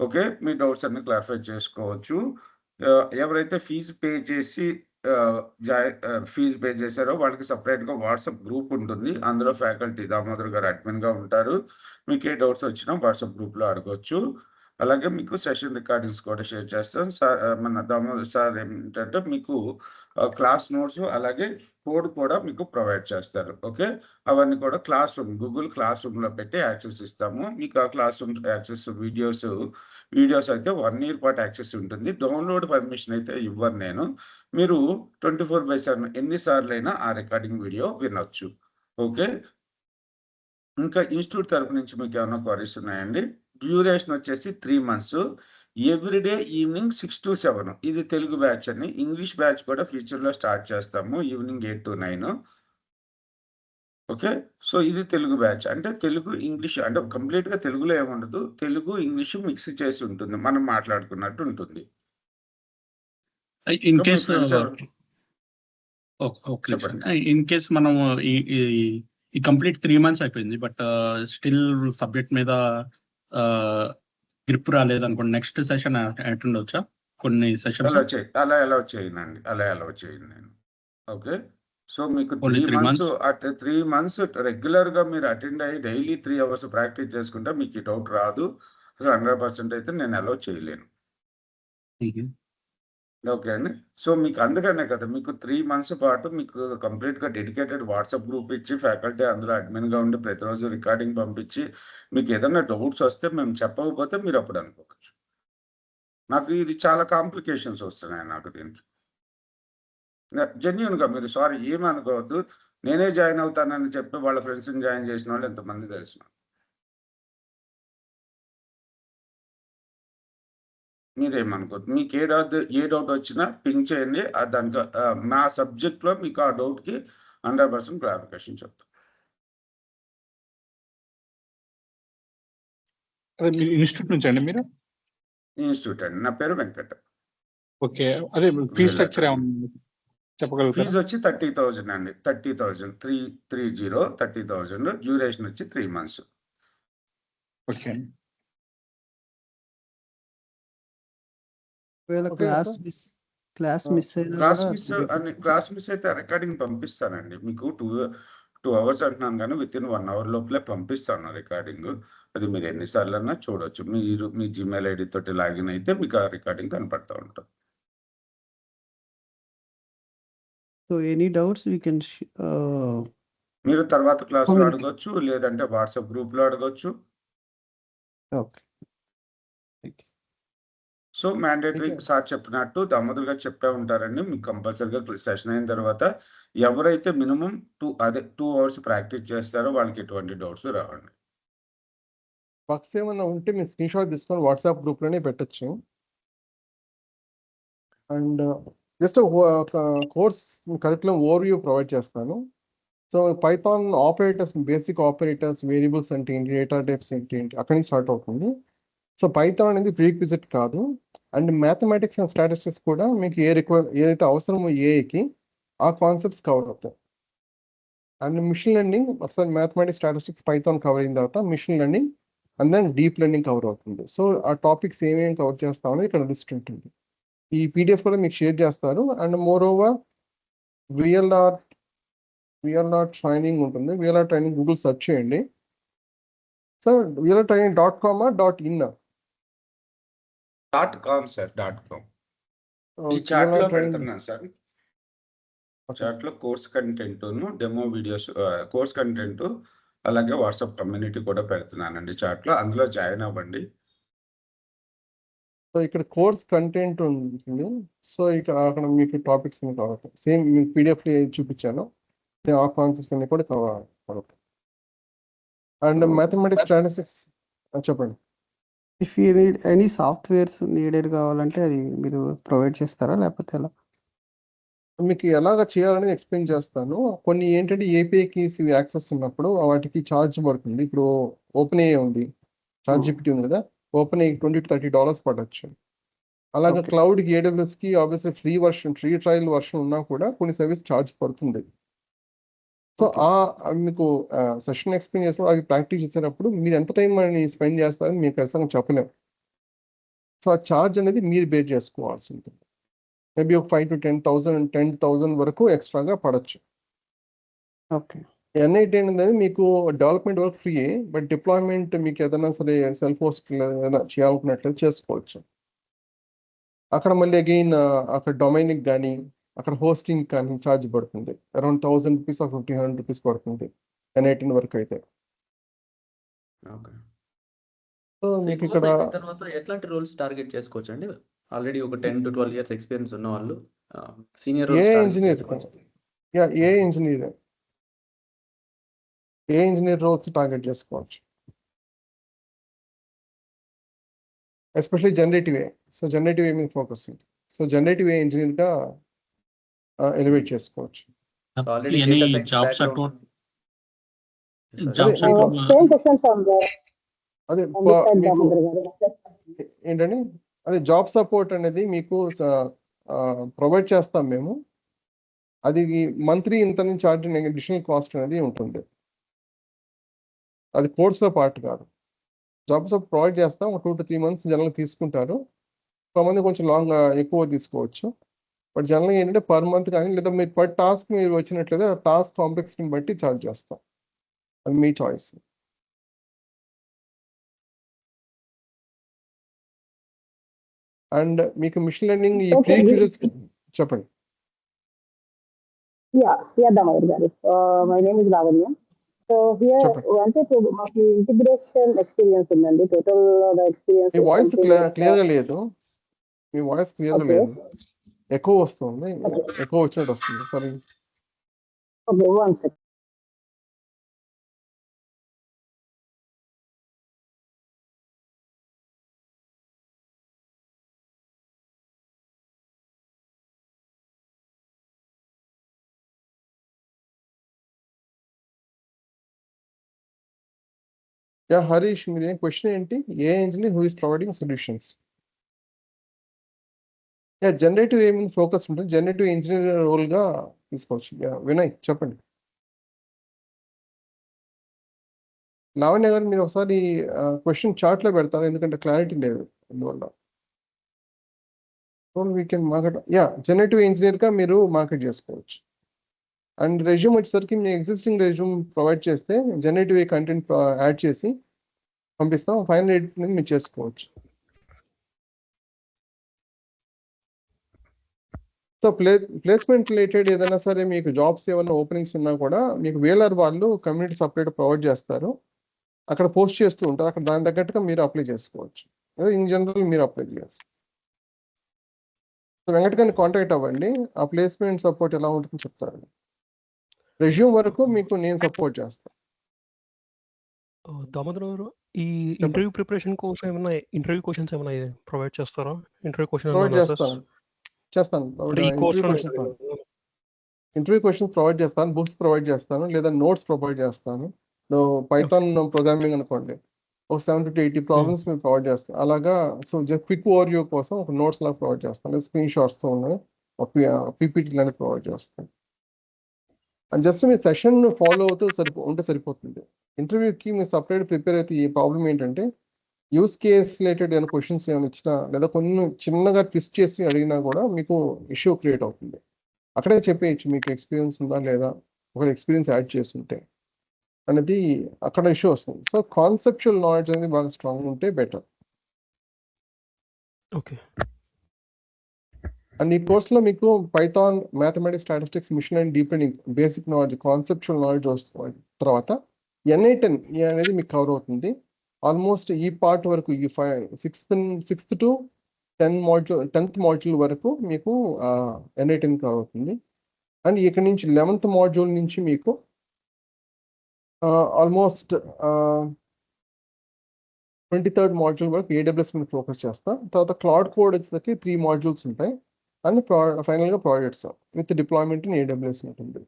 ఓకే, మీ డౌట్స్ అన్ని క్లారిఫై చేసుకోవచ్చు. ఎవరైతే ఫీజు పే చేసి ఫీజు పే చేశారో వాళ్ళకి సపరేట్గా వాట్సాప్ గ్రూప్ ఉంటుంది, అందులో ఫ్యాకల్టీ దామోదర్ గారు అడ్మిన్గా ఉంటారు. మీకు ఏ డౌట్స్ వచ్చినా వాట్సాప్ గ్రూప్లో అడగవచ్చు. అలాగే మీకు సెషన్ రికార్డింగ్స్ కూడా షేర్ చేస్తాం. సార్ మన దామోదర్ సార్ ఏంటంటే మీకు క్లాస్ నోట్స్ అలాగే కోడ్ కూడా మీకు ప్రొవైడ్ చేస్తారు. ఓకే, అవన్నీ కూడా క్లాస్ రూమ్, గూగుల్ క్లాస్ రూమ్లో పెట్టి యాక్సెస్ ఇస్తాము. మీకు ఆ క్లాస్ రూమ్ యాక్సెస్ వీడియోస్ అయితే 1 year పాటు యాక్సెస్ ఉంటుంది. డౌన్లోడ్ పర్మిషన్ అయితే ఇవ్వను నేను. మీరు 24/7 ఎన్నిసార్లు అయినా ఆ రికార్డింగ్ వీడియో వినొచ్చు. ఓకే, ఇంకా ఇన్స్టిట్యూట్ తరపు నుంచి మీకు ఏమైనా క్వరీస్ ఉన్నాయండి? డ్యూరేషన్ వచ్చేసి 3 months, ఎవ్రీడే ఈవినింగ్ 6 to 7. ఇది తెలుగు బ్యాచ్ అని. ఇంగ్లీష్ బ్యాచ్ కూడా ఫ్యూచర్లో స్టార్ట్ చేస్తాము, ఈవినింగ్ 8 to 9. ఓకే, సో ఇది తెలుగు బ్యాచ్. అంటే తెలుగు ఇంగ్లీష్ అంటే కంప్లీట్గా తెలుగులో ఏముండదు, తెలుగు ఇంగ్లీష్ మిక్స్ చేసి ఉంటుంది, మనం మాట్లాడుకున్నట్టు ఉంటుంది. ఇన్ కేస్ ఇన్ కేస్ మనం ఈ కంప్లీట్ 3 months అయిపోయింది, బట్ స్టిల్ సబ్జెక్ట్ మీద గ్రిప్ రాలేదనుకోండి, నెక్స్ట్ సెషన్ అటెండ్ వచ్చా? కొన్ని సెషన్స్ అలా ఎలా చేయండి నేను. ఓకే, సో మీకు Only 3 3 months 3 months రెగ్యులర్ గా మీరు అటెండ్ అయ్యి డైలీ 3 hours ప్రాక్టీస్ చేసుకుంటే మీకు ఈ డౌట్ రాదు. అసలు 100% అయితే నేను అలౌ చేయలేను. ఓకే అండి. సో మీకు అందుకనే కదా మీకు 3 months పాటు మీకు కంప్లీట్ గా డెడికేటెడ్ వాట్సాప్ గ్రూప్ ఇచ్చి ఫ్యాకల్టీ అందులో అడ్మిన్ గా ఉండి ప్రతిరోజు రికార్డింగ్ పంపించి మీకు ఏదైనా డౌట్స్ వస్తే మేము చెప్పకపోతే మీరు అప్పుడు అనుకోవచ్చు. నాకు ఇది చాలా కాంప్లికేషన్స్ వస్తున్నాయి నాకు దీంట్లో. జెన్యున్ గా మీరు సారీ ఏమి అనుకోవద్దు. నేనే జాయిన్ అవుతానని చెప్పి వాళ్ళ ఫ్రెండ్స్ని జాయిన్ చేసిన వాళ్ళు ఎంతమంది తెలిసిన. మీరేమనుకోవద్దు. మీకు ఏ డౌట్ వచ్చినా పింగ్ చేయండి. దానికి మా సబ్జెక్ట్‌లో మీకు ఆ డౌట్‌కి 100% క్లారిఫికేషన్ చెప్తాం. అదే మీ ఇన్‌స్టిట్యూట్ నుంచండి మీరు? ఇన్‌స్టిట్యూట్ అండి. నా పేరు వెంకట్. ఓకే. అదే ఫీ స్ట్రక్చర్ ఏమన్నా చెప్పగలుగుతారా? ఫీజ్ వచ్చి 30,000 అండి. 30,000 30,000 డ్యూరేషన్ వచ్చి 3 మంత్స్. ఓకే. ఒకవేళ ఓకేనా క్లాస్ సార్? మిస్ క్లాస్ ఆ. మిస్ అయినా క్లాస్ మిస్ అయితే రికార్డింగ్ పంపిస్తానండి. మీకు 2 అవర్స్ అంటున్నాను గానీ వితిన్ 1 అవర్ లోపలే పంపిస్తాను రికార్డింగ్. అది మీరు ఎన్ని సార్లన్నా చూడొచ్చు. మీరు మీ జీమెయిల్ ఐడీ తోటి లాగిన్ అయితే మీకు ఆ రికార్డింగ్ కనపడతా ఉంటది. So any doubts we can మీరు తర్వాత క్లాస్‌లో Communicate. అడగొచ్చు. లేదంటే వాట్సాప్ గ్రూప్‌లో అడగొచ్చు. Okay. So, mandatory okay. Sir చెప్పినట్టు దామోదర్ గారు చెప్పే ఉంటారండి. మీకు కంపల్సరీగా సెషన్ అయిన తర్వాత ఎవరైతే మినిమమ్ 2 అవర్స్ ప్రాక్టీస్ చేస్తారో వాళ్ళకి ఎటువంటి డౌట్స్ రావండి. బగ్స్ ఏమన్నా ఉంటే మీరు స్క్రీన్‌షాట్ తీసుకొని వాట్సాప్ గ్రూప్‌లోనే పెట్టొచ్చు. అండ్ జస్ట్ ఒక కోర్స్ కరిక్యులమ్ ఓవర్‌వ్యూ ప్రొవైడ్ చేస్తాను. So, Python operators, basic operators, variables అంటే ఏంటి, డేటా టైప్స్ అంటే ఏంటి, అక్కడి నుంచి స్టార్ట్ అవుతుంది. సో, పైథాన్ అనేది ప్రీరిక్విజిట్ కాదు. అండ్ మ్యాథమెటిక్స్ అండ్ స్టాటిస్టిక్స్ కూడా మీకు ఏదైతే అవసరమో ఏఐకి ఆ కాన్సెప్ట్స్ కవర్ అవుతాయి. అండ్ మిషన్ లెర్నింగ్ ఒకసారి మ్యాథమెటిక్స్, స్టాటిస్టిక్స్, పైథాన్ కవర్ అయిన తర్వాత machine learning and then deep learning cover అవుతుంది. సో, ఆ టాపిక్స్ ఏమేమి కవర్ చేస్తామనేది ఇక్కడ లిస్ట్ ఉంటుంది. ఈ పీడిఎఫ్ కూడా మీకు షేర్ చేస్తారు. And moreover VLR training ఉంటుంది. విఎల్ఆర్ ట్రైనింగ్ గూగుల్ సెర్చ్ చేయండి. Sir VLR training .com/.in .com sir .com. ఈ విఎల్ఆర్ చాట్‌లో ట్రైనింగ్ పెడుతున్నాను సార్. చాట్‌లో కోర్స్ కంటెంటును, డెమో వీడియోస్ కోర్స్ కంటెంటు అలాగే వాట్సాప్ కమ్యూనిటీ కూడా పెడుతున్నానండి చాట్‌లో. అందులో జాయిన్ అవ్వండి. సో, ఇక్కడ కోర్స్ కంటెంట్ ఉంటుంది. సో, అక్కడ మీకు టాపిక్స్ అన్ని కవర్ అవుతాయి. సేమ్ మీకు పీడిఎఫ్‌లో ఏది చూపించానో ఆ కాన్సెప్ట్స్ అన్ని కూడా కవర్ అవుతాయి. అండ్ మ్యాథమెటిక్స్, స్టాటిస్టిక్స్ చెప్పండి. If you need any softwares needed కావాలంటే అది మీరు ప్రొవైడ్ చేస్తారా? లేకపోతే ఎలా? మీకు ఎలాగ చేయాలని ఎక్స్‌ప్లెయిన్ చేస్తాను. కొన్ని ఏంటంటే ఏపీఐ కీస్ ఇవి యాక్సెస్ ఉన్నప్పుడు వాటికి ఛార్జ్ పడుతుంది. ఇప్పుడు ఓపెన్ ఏఐ ఉంది. చాట్ జీపీటీ ఉంది కదా! ఓపెన్ ఏఐకి $20-30 పడొచ్చు. అలాగే ఓకే. క్లౌడ్‌కి, ఏడబ్ల్యూఎస్‌కి ఆబ్వియస్‌లీ ఫ్రీ ట్రయల్ వర్షన్ ఉన్నా కూడా కొన్ని సర్వీస్ ఛార్జ్ పడుతుంది. So, okay. అవి మీకు సెషన్ ఎక్స్‌ప్లెయిన్ చేసినప్పుడు అవి ప్రాక్టీస్ చేసేటప్పుడు మీరు ఎంత టైం అని స్పెండ్ చేస్తారని మీకు ఖచ్చితంగా చెప్పలేం. సో, ఆ ఛార్జ్ అనేది మీరు బేర్ చేసుకోవాల్సి ఉంటుంది. మేబీ ఒక 5,000-10,000 వరకు ఎక్స్‌ట్రాగా పడొచ్చు. ఓకే. ఎన్ఐటీ అనేది మీకు డెవలప్‌మెంట్ వరకు ఫ్రీయే. బట్ డిప్లాయ్‌మెంట్ మీకు ఏదైనా సరే సెల్ఫ్ హోస్ట్‌లో ఏదైనా చేయాలనుకున్నట్లయితే చేసుకోవచ్చు. అక్కడ మళ్ళీ అగైన్ అక్కడ డొమైన్‌కి గానీ, అక్కడ హోస్టింగ్ కానీ ఛార్జ్ పడుతుంది. అరౌండ్ ₹1,000 ఆర్ ₹1,500 పడుతుంది. ఎన్ఐటీ వరకు అయితే. ఓకే. సో, సో, ఈ మీకు కోర్స్ ఇక్కడ అయిపోయిన తర్వాత ఎట్లాంటి రోల్స్ టార్గెట్ చేసుకోవచ్చండి? ఆల్రెడీ ఒక 10-12 ఇయర్స్ ఎక్స్‌పీరియన్స్ ఉన్నవాళ్ళు senior roles AI target engineer చేసుకోవచ్చా? AI okay. Engineer. AI engineer roles target చేసుకోవచ్చు. Especially generative AI. So, generative AI మీద ఫోకసింగ్. సో, జనరేటివ్ ఏఐ ఇంజినీర్‌గా ఎలివేట్ చేసుకోవచ్చు. So, already any data science jobs background అటు sorry. Jobs అదే అటు మీకు Same questions on the అదే on this side, మీకు Damodar garu. ఏంటండి? అదే జాబ్ సపోర్ట్ అనేది మీకు ప్రొవైడ్ చేస్తాం మేము. అది మంత్లీ ఇంతని చార్జ్ అడిషనల్ కాస్ట్ అనేది ఉంటుంది. అది కోర్స్‌లో పార్ట్ కాదు. జాబ్ సపోర్ట్ ప్రొవైడ్ చేస్తాం. ఒక 2-3 మంత్స్ జనరల్‌గా తీసుకుంటారు. కొంతమంది కొంచెం ఎక్కువ తీసుకోవచ్చు. బట్ జనరల్‌గా ఏంటంటే పర్ మంత్ కానీ లేదా మీరు పర్ టాస్క్ మీరు వచ్చినట్లయితే ఆ టాస్క్ కాంప్లెక్సిటీని బట్టి చార్జ్ చేస్తాం. అది మీ చాయిస్. అండ్ మీకు మిషన్ లెర్నింగ్ ఈ Okay. ప్రీరిక్విజిట్స్ చెప్పండి. Yeah, Damodar garu. My name is Lavanya. So here, చెప్పండి. మాకు ఇంటిగ్రేషన్ ఎక్స్పీరియన్స్ ఉందండి. టోటల్ ద ఎక్స్పీరియన్స్ మీ వాయిస్ క్లియర్‌గా లేదు. మీ వాయిస్ క్లియర్‌గా ఓకే. లేదు. ఎక్కువ వస్తుంది. ఓకే. ఎక్కువ వచ్చినట్టు వస్తుంది. Sorry. Okay. 1 second. Yeah Harish, మీరు ఏం క్వశ్చన్ ఏంటి? A engineer who is providing solutions? Yeah generative ఏమి ఫోకస్ ఉంటుంది, జనరేటివ్ ఇంజనీర్ రోల్గా తీసుకోవచ్చు. యా వినయ్ చెప్పండి. లావణ్య గారు మీరు ఒకసారి క్వశ్చన్ చార్ట్లో పెడతారు, ఎందుకంటే క్లారిటీ లేదు అందువల్ల. So we can market, yeah generative ఇంజనీర్గా మీరు మార్కెట్ చేసుకోవచ్చు. అండ్ రెజ్యూమ్ వచ్చేసరికి మీ ఎగ్జిస్టింగ్ రెజ్యూమ్ ప్రొవైడ్ చేస్తే జనరేటివ్ కంటెంట్ యాడ్ చేసి పంపిస్తాం, ఫైనల్ ఎడిట్ అనేది మీరు చేసుకోవచ్చు. సో ప్లేస్మెంట్ రిలేటెడ్ ఏదైనా సరే మీకు జాబ్స్ ఏమైనా ఓపెనింగ్స్ ఉన్నా కూడా మీకు వేలర్ వాళ్ళు కమ్యూనిటీ సపరేట్ ప్రొవైడ్ చేస్తారు, అక్కడ పోస్ట్ చేస్తూ ఉంటారు, అక్కడ దాని తగ్గట్టుగా మీరు అప్లై చేసుకోవచ్చు. ఇన్ జనరల్ మీరు అప్లై చేస్తారు. సో వెంకట్ గారిని కాంటాక్ట్ అవ్వండి, ఆ ప్లేస్మెంట్ సపోర్ట్ ఎలా ఉంటుందో చెప్తారు. రెజ్యూమ్ వరకు మీకు నేను సపోర్ట్ చేస్తాను. దామోదర్ గారు, ఈ ఇంటర్వ్యూ ప్రిపరేషన్ కోసం ఏమైనా ఇంటర్వ్యూ క్వశ్చన్స్ ఏమైనా ప్రొవైడ్ చేస్తారా? ఇంటర్వ్యూ క్వశ్చన్ ప్రొవైడ్ చేస్తాను. ఇంటర్వ్యూ క్వశ్చన్స్ ప్రొవైడ్ చేస్తాను, బుక్స్ ప్రొవైడ్ చేస్తాను, లేదా నోట్స్ ప్రొవైడ్ చేస్తాను. పైథాన్ ప్రోగ్రామింగ్ అనుకోండి, ఒక 70 to 80 ప్రాబ్లమ్స్ మేము ప్రొవైడ్ చేస్తాం. అలాగా సో జస్ట్ క్విక్ ఓవర్వ్యూ కోసం ఒక నోట్స్ లాగా ప్రొవైడ్ చేస్తాను, స్క్రీన్ షాట్స్తో ఉన్నాయి, ఒక పీపీటీ లాంటి ప్రొవైడ్ చేస్తాను. అండ్ జస్ట్ మీరు సెషన్ ఫాలో అవుతూ ఉంటే సరిపోతుంది. ఇంటర్వ్యూకి మీరు సపరేట్ ప్రిపేర్ అయితే ఈ ప్రాబ్లం ఏంటంటే యూస్ కేస్ రిలేటెడ్ ఏమైనా క్వశ్చన్స్ ఏమైనా ఇచ్చినా లేదా కొన్ని చిన్నగా ట్విస్ట్ చేసి అడిగినా కూడా మీకు ఇష్యూ క్రియేట్ అవుతుంది. అక్కడే చెప్పేయచ్చు మీకు ఎక్స్పీరియన్స్ ఉందా లేదా, ఒక ఎక్స్పీరియన్స్ యాడ్ చేస్తుంటే అనేది అక్కడ ఇష్యూ వస్తుంది. సో కాన్సెప్చువల్ నాలెడ్జ్ అనేది బాగా స్ట్రాంగ్ ఉంటే బెటర్. ఓకే. అండ్ ఈ కోర్స్లో మీకు Python, mathematics, statistics, machine and deep learning basic knowledge, conceptual knowledge వస్తుంది. తర్వాత NA10 అనేది మీకు కవర్ అవుతుంది. ఆల్మోస్ట్ ఈ పార్ట్ వరకు ఈ 6th to 10th మాడ్యూల్ వరకు మీకు NA10 కవర్ అవుతుంది. అండ్ ఇక్కడ నుంచి 11th మాడ్యూల్ నుంచి మీకు ఆల్మోస్ట్ 23rd మాడ్యూల్ వరకు AWS మీద ఫోకస్ చేస్తాం. తర్వాత క్లౌడ్ కోడ్ వచ్చేసరికి 3 మాడ్యూల్స్ ఉంటాయి. అండ్ ఫైనల్గా projects with deployment in AWS ఉంటుంది.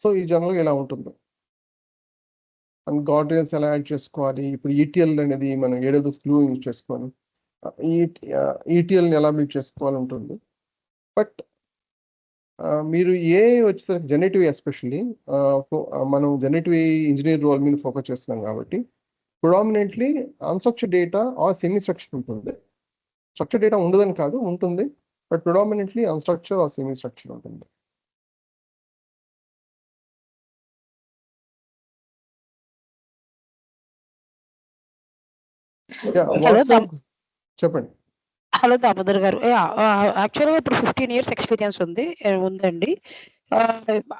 సో ఈ జనరల్గా ఇలా ఉంటుంది. అండ్ గార్డియన్స్ ఎలా యాడ్ చేసుకోవాలి, ఇప్పుడు ETL అనేది మనం AWS Glue యూజ్ చేసుకోవాలి, ETLని ఎలా బిల్డ్ చేసుకోవాలి ఉంటుంది. బట్ మీరు వచ్చేసరికి జనరేటివ్ ఎస్పెషల్లీ మనం జనరేటివ్ ఇంజనీర్ రోల్ మీద ఫోకస్ చేస్తున్నాం కాబట్టి predominantly unstructure data or semi structure ఉంటుంది. స్ట్రక్చర్ డేటా ఉండదని కాదు, ఉంటుంది, but predominantly unstructure or semi structure ఉంటుంది. చెప్పండి. హలో దామోదర్ గారు, యాక్చువల్గా ఇప్పుడు 15 years ఎక్స్పీరియన్స్ ఉందండి.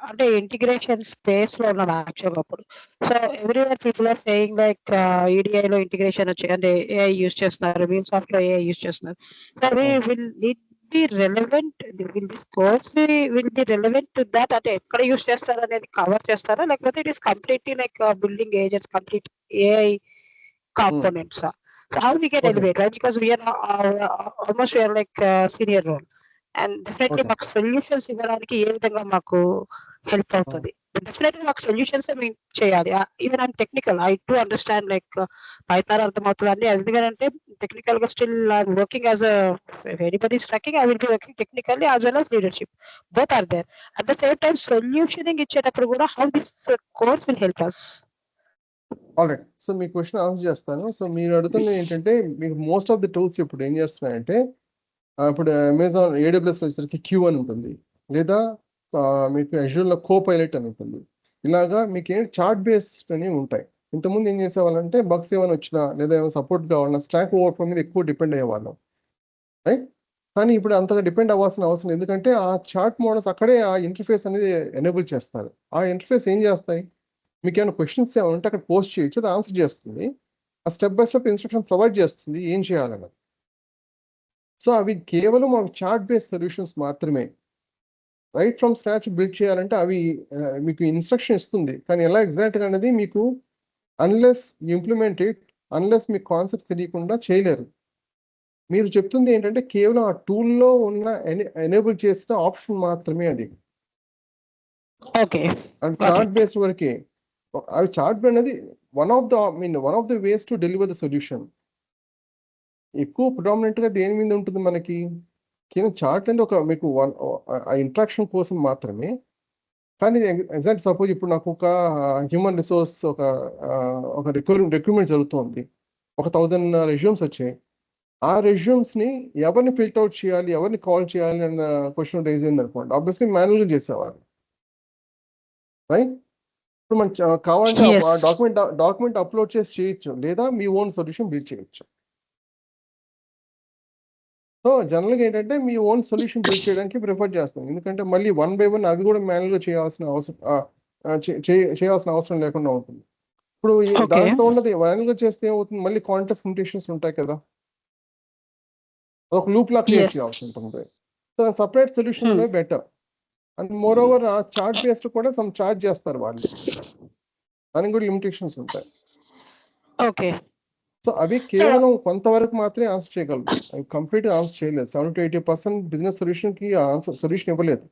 అంటే ఇంటిగ్రేషన్ స్పేస్ లో ఉన్నాం యాక్చువల్గా అప్పుడు. So everywhere people are saying like EDIలో ఇంటిగ్రేషన్ వచ్చి అంటే AI యూజ్ చేస్తున్నారు, MuleSoft లో AI యూజ్ చేస్తున్నారు. So will it be relevant, will this course will be relevant to that? అంటే ఎక్కడ యూజ్ చేస్తారు అనేది కవర్ చేస్తారా, లేకపోతే it is completely like building agents, complete AI components? So how we can elevate, right? Because we are almost we are like senior role, and definitely మాకు solutions ఇవ్వడానికి ఏ విధంగా మాకు హెల్ప్ అవుతుంది? డెఫినెట్లీ మాకు సొల్యూషన్స్ చేయాలి. Even I'm technical, I to understand like Python అర్థమవుతుంది అండి. ఎందుకంటే టెక్నికల్ గా still working as anybody is tracking, I will be working technically as well as leadership, both are there. At the same time solutioning ఇచ్చేటప్పుడు కూడా how this course will help us? Alright, so మీ question answer చేస్తాను. సో మీరు అడుగుతున్నది ఏంటంటే మీకు most of the tools ఇప్పుడు ఏం చేస్తున్నాయంటే ఇప్పుడు అమెజాన్ AWS వచ్చేసరికి Q1 ఉంటుంది, లేదా మీకు Azureలో Copilot అని ఉంటుంది. ఇలాగా మీకు చార్ట్ బేస్డ్ అనేవి ఉంటాయి. ఇంతకుముందు ఏం చేసేవాళ్ళంటే బగ్స్ ఏమైనా వచ్చినా లేదా ఏమైనా సపోర్ట్ కావాలన్నా స్టాక్ ఓవర్ఫ్లో మీద ఎక్కువ డిపెండ్ అయ్యేవాళ్ళం, రైట్? కానీ ఇప్పుడు అంతగా డిపెండ్ అవ్వాల్సిన అవసరం, ఎందుకంటే ఆ చార్ట్ మోడల్స్ అక్కడే ఆ ఇంటర్ఫేస్ అనేది ఎనేబుల్ చేస్తారు. ఆ ఇంటర్ఫేస్ ఏం చేస్తాయి, మీకు ఏమైనా క్వశ్చన్స్ ఏమైనా ఉంటే అక్కడ పోస్ట్ చేయొచ్చు, అది ఆన్సర్ చేస్తుంది, ఆ step by step instruction provide చేస్తుంది ఏం చేయాలన్నది. సో అవి కేవలం అవి చార్ట్ బేస్డ్ సొల్యూషన్స్ మాత్రమే. రైట్ ఫ్రమ్ స్క్రాచ్ బిల్డ్ చేయాలంటే అవి మీకు ఇన్స్ట్రక్షన్ ఇస్తుంది, కానీ ఎలా ఎగ్జాక్ట్గా అనేది మీకు అన్లెస్ ఇంప్లిమెంట్ ఇట్, అన్లెస్ మీకు కాన్సెప్ట్ తెలియకుండా చేయలేరు. మీరు చెప్తుంది ఏంటంటే కేవలం ఆ టూల్లో ఉన్న ఎనేబుల్ చేసిన ఆప్షన్ మాత్రమే అది. ఓకే, అండ్ చార్ట్ బేస్డ్ వరకే. అవి చార్ట్ అనేది one of the ways to deliver the solution. ఎక్కువ ప్రిడామినెంట్ గా దేని మీద ఉంటుంది మనకి కేవలం చార్ట్ అంటే ఒక మీకు ఆ ఇంట్రాక్షన్ కోసం మాత్రమే. కానీ ఎగ్జాక్ట్ సపోజ్ ఇప్పుడు నాకు ఒక హ్యూమన్ రిసోర్స్ ఒక రిక్రూట్మెంట్ జరుగుతుంది, 1000 రెజ్యూమ్స్ వచ్చాయి. ఆ రెజ్యూమ్స్ ని ఎవరిని ఫిల్టర్ అవుట్ చేయాలి, ఎవరిని కాల్ చేయాలి అన్న క్వశ్చన్ రేజ్ అయింది అనుకోండి, ఆబ్వియస్లీ మాన్యువల్గా చేసేవారు, రైట్? ఇప్పుడు మనం కావాలంటే ఆ డాక్యుమెంట్ అప్లోడ్ చేసి చేయొచ్చు, లేదా మీ ఓన్ సొల్యూషన్ బిల్డ్ చేయొచ్చు. సో జనరల్గా ఏంటంటే మీ ఓన్ సొల్యూషన్ బిల్డ్ చేయడానికి ప్రిఫర్ చేస్తాం, ఎందుకంటే మళ్ళీ 1 by 1 అవి కూడా మాన్యువల్గా చేయాల్సిన అవసరం లేకుండా ఉంటుంది. ఇప్పుడు దాంట్లో ఉన్నది మాన్యువల్గా చేస్తే ఏమవుతుంది, మళ్ళీ కాంటెస్ట్ లిమిటేషన్స్ ఉంటాయి కదా, ఒక లూప్ లా క్రియేట్ చేయాల్సి ఉంటుంది. So separate solution better. And more over ఆ చార్ట్ బేస్డ్ కూడా సమ్ చార్జ్ చేస్తారు వాళ్ళు, దానికి కూడా లిమిటేషన్స్ ఉంటాయి. ఓకే. సో అవి కేవలం కొంతవరకు మాత్రమే ఆన్సర్ చేయగలరు, అవి కంప్లీట్ గా ఆన్సర్ చేయలేదు. 70 to 80% బిజినెస్ సొల్యూషన్ కి సొల్యూషన్ ఇవ్వలేదు,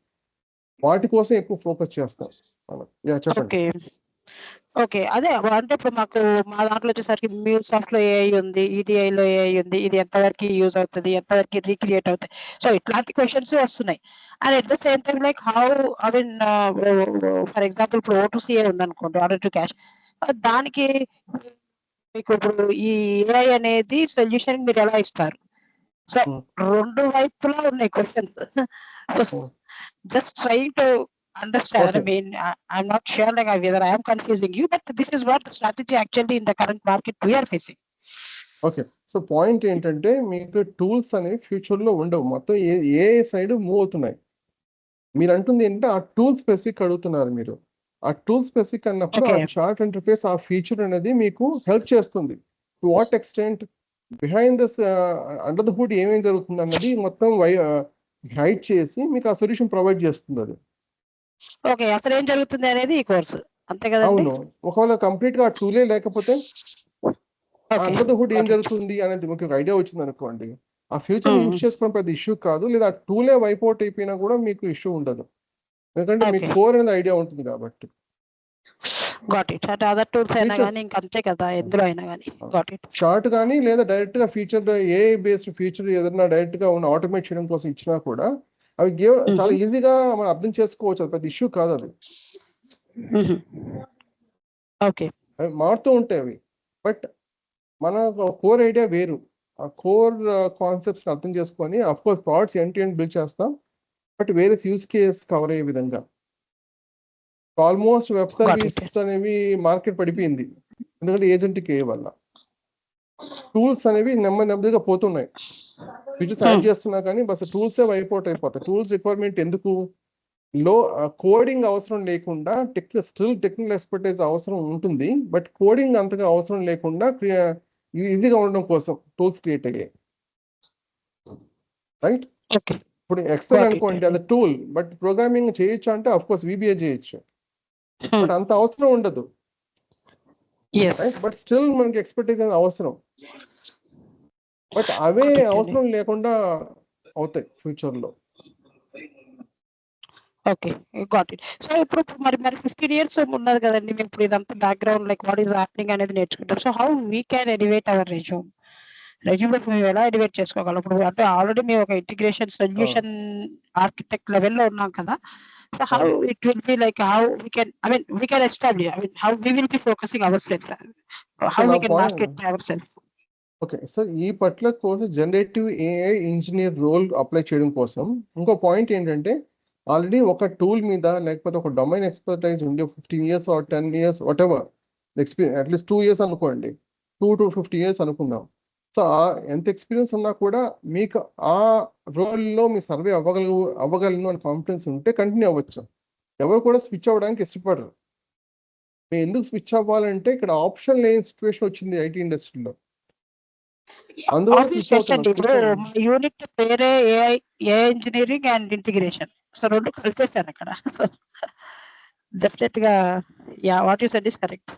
వాటి కోసం ఎక్కువ ఫోకస్ చేస్తాం మనం. చెప్పండి. ఓకే, అదే అంటే ఇప్పుడు మా దాంట్లో వచ్చేసరికి MuleSoft లో ఏఐ ఉంది, EDI లో ఏఐ ఉంది, ఇది ఎంతవరకు యూజ్ అవుతుంది, ఎంతవరకు రీక్రియేట్ అవుతుంది, సో ఇట్లాంటి క్వశ్చన్స్ వస్తున్నాయి. And at the same time like how I mean for example ఇప్పుడు O2CA ఉందనుకోండి, ఆర్డర్ టు క్యాష్, దానికి మీకు ఇప్పుడు ఈ ఏఐ అనేది సొల్యూషన్ మీరు ఎలా ఇస్తారు? సో రెండు వైపులా ఉన్నాయి questions. So just trying to understand. I mean, I'm not sure like whether I am confusing you, but this is what the strategy actually in the current market we are facing. Okay, so point ఏంటంటే మీకు tools అనేవి future లో ఉండవు, మొత్తం ఏ side move అవుతున్నాయి. మీరు అంటుంది ఏంటంటే ఆ టూల్ స్పెసిఫిక్ అడుగుతున్నారు మీరు. ఆ టూల్ స్పెసిఫిక్ అన్నప్పుడు ఆ చార్ట్ ఇంటర్ఫేస్ ఆ ఫీచర్ అనేది మీకు హెల్ప్ చేస్తుంది. To what extent behind this under the hood ఏమేమి జరుగుతుంది అన్నది మొత్తం హైడ్ చేసి మీకు ఆ సొల్యూషన్ ప్రొవైడ్ చేస్తుంది అది. ఓకే, అసలు ఏం జరుగుతుంది అనేది ఈ కోర్సు, అంతే కదండి? అవును, ఒకవేళ కంప్లీట్ గా ఆ టూలే లేకపోతే అండర్ ద హుడ్ ఏం జరుగుతుంది అనేది మీకు ఒక ఐడియా వచ్చింది అనుకోండి, ఆ ఫ్యూచర్ యూజ్ చేసుకోవడం పెద్ద ఇష్యూ కాదు, లేదా ఆ టూలే వైప్ అవుట్ అయిపోయినా కూడా మీకు ఇష్యూ ఉండదు, ఎందుకంటే మీకు కోర్ అనేది ఐడియా ఉంటుంది కాబట్టి. Got it. అంటే అదర్ టూల్స్ అయినా కానీ ఇంకా అంతే కదా, ఎందులో అయినా కానీ. Got it. షార్ట్ కానీ లేదా డైరెక్ట్ గా ఫీచర్ ఏఐ బేస్డ్ ఫీచర్ ఏదైనా డైరెక్ట్ గా ఉన్న ఆటోమేట్ చేయడం కోసం ఇచ్చినా కూడా అవి చాలా ఈజీగా మనం అర్థం చేసుకోవచ్చు, అది పెద్ద ఇష్యూ కాదు అది. ఓకే, మారుతూ ఉంటాయి అవి, బట్ మన కోర్ ఐడియా వేరు. ఆ కోర్ కాన్సెప్ట్స్ అర్థం చేసుకొని of course products end build చేస్తాం, బట్ వేరే యూస్ కేస్ కవర్ అయ్యే విధంగా. ఆల్మోస్ట్ వెబ్ సర్వీస్ అనేవి మార్కెట్ పడిపోయింది, ఎందుకంటే ఏజెంట్కి వల్ల. టూల్స్ అనేవి నెమ్మదిగా పోతున్నాయి, ఫీచర్స్ యాడ్ చేస్తున్నా కానీ బస్ టూల్సే వైపౌట్ అయిపోతాయి. టూల్స్ రిక్వైర్మెంట్ ఎందుకు, కోడింగ్ అవసరం లేకుండా టెక్నికల్ ఎక్స్పర్టైజ్ అవసరం ఉంటుంది, బట్ కోడింగ్ అంతగా అవసరం లేకుండా ఈజీగా ఉండడం కోసం టూల్స్ క్రియేట్ అయ్యాయి, రైట్? ఇప్పుడు ఎక్సెల్ అనుకోండి, అది టూల్, బట్ ప్రోగ్రామింగ్ చేయొచ్చు అంటే అఫ్ కోర్స్ VBA చేయొచ్చు, బట్ అంత అవసరం ఉండదు, బట్ స్టిల్ మనకి ఎక్స్పర్టైజ్ అనేది అవసరం. బట్ అవే అవసరం లేకుండా అవుతాయి ఫ్యూచర్ లో. Okay, got it. సో ఇప్పుడు మరి 15 years ఉన్నది కదండి, మేము ఇప్పుడు ఇదంతా background like what is happening అనేది నేర్చుకుంటాం. So how we can elevate our resume మేము ఎలా ఎలివేట్ చేసుకోగలం? ఇప్పుడు అంటే ఆల్రెడీ మేము ఒక ఇంటిగ్రేషన్ సొల్యూషన్ ఆర్కిటెక్ట్ లెవెల్లో ఉన్నాం కదా, so how it will be like how we can establish, how we will be focusing ourself, how we can market ourself. Okay, so ఈ particular course generative AI engineer role apply చేయడం కోసం ఇంకో point ఏంటంటే, already ఒక tool మీద లేకపోతే ఒక domain expertise ఉండి 15 years or 10 years what ever experience, at least 2 years అనుకోండి, 2 to 50 years అనుకుందాం. సో ఎంత ఎక్స్పీరియన్స్ ఉన్నా కూడా మీకు ఆ రోల్లో మీ సర్వే అవ్వగలను అని కాన్ఫిడెన్స్ ఉంటే కంటిన్యూ అవ్వచ్చు. ఎవరు కూడా స్విచ్ అవ్వడానికి ఇష్టపడరు. మీరు ఎందుకు స్విచ్ అవ్వాలంటే ఇక్కడ ఆప్షన్ లేని సిచ్యువేషన్ వచ్చింది ఐటీ ఇండస్ట్రీలో, యూనిట్ పేరే AI engineering and integration, so రెండు కలిపేశారు అక్కడ. సో డెఫినెట్ గా what you said is correct.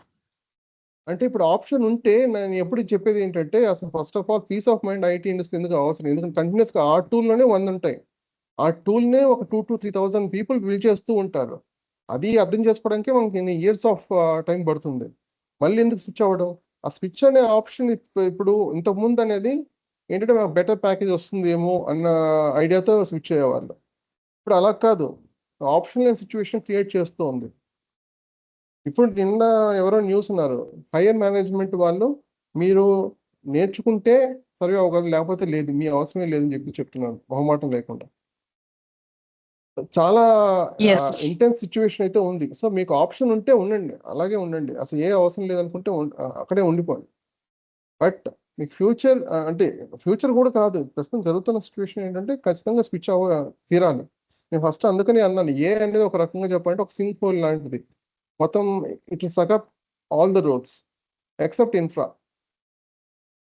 అంటే ఇప్పుడు ఆప్షన్ ఉంటే నేను ఎప్పుడు చెప్పేది ఏంటంటే, అసలు first of all peace of mind IT industry ఎందుకు అవసరం, ఎందుకంటే కంటిన్యూస్ గా ఆ టూల్లోనే 100 ఉంటాయి, ఆ టూల్నే ఒక 2,000 to 3,000 పీపుల్ బిల్డ్ చేస్తూ ఉంటారు. అది అర్థం చేసుకోవడానికే మనకి ఇన్ని ఇయర్స్ ఆఫ్ టైం పడుతుంది. మళ్ళీ ఎందుకు స్విచ్ అవ్వడం? ఆ స్విచ్ అనే ఆప్షన్ ఇప్పుడు ఇంతకుముందు అనేది ఏంటంటే మనకు బెటర్ ప్యాకేజ్ వస్తుందేమో అన్న ఐడియాతో స్విచ్ అయ్యేవాళ్ళు. ఇప్పుడు అలా కాదు, ఆప్షన్ లేని సిచ్యువేషన్ క్రియేట్ చేస్తూ ఉంది. ఇప్పుడు నిన్న ఎవరో న్యూస్ ఉన్నారు, హైయర్ మేనేజ్మెంట్ వాళ్ళు మీరు నేర్చుకుంటే సర్వే అవ్వగలరు, లేకపోతే లేదు, మీ అవసరమే లేదని చెప్తున్నారు మొహమాటం లేకుండా. చాలా Yes. ఇంటెన్స్ సిచ్యువేషన్ అయితే ఉంది. సో మీకు ఆప్షన్ ఉంటే ఉండండి, అలాగే ఉండండి, అసలు ఏ అవసరం లేదనుకుంటే అక్కడే ఉండిపోండి. బట్ మీకు ఫ్యూచర్ అంటే ఫ్యూచర్ కూడా కాదు, ప్రస్తుతం జరుగుతున్న సిచ్యువేషన్ ఏంటంటే ఖచ్చితంగా స్విచ్ తీరాలి. నేను ఫస్ట్ అందుకని అన్నాను, ఏ అనేది ఒక రకంగా చెప్పాలంటే ఒక సింక్ హోల్ లాంటిది. మొత్తం it will suck up all the roles except infra.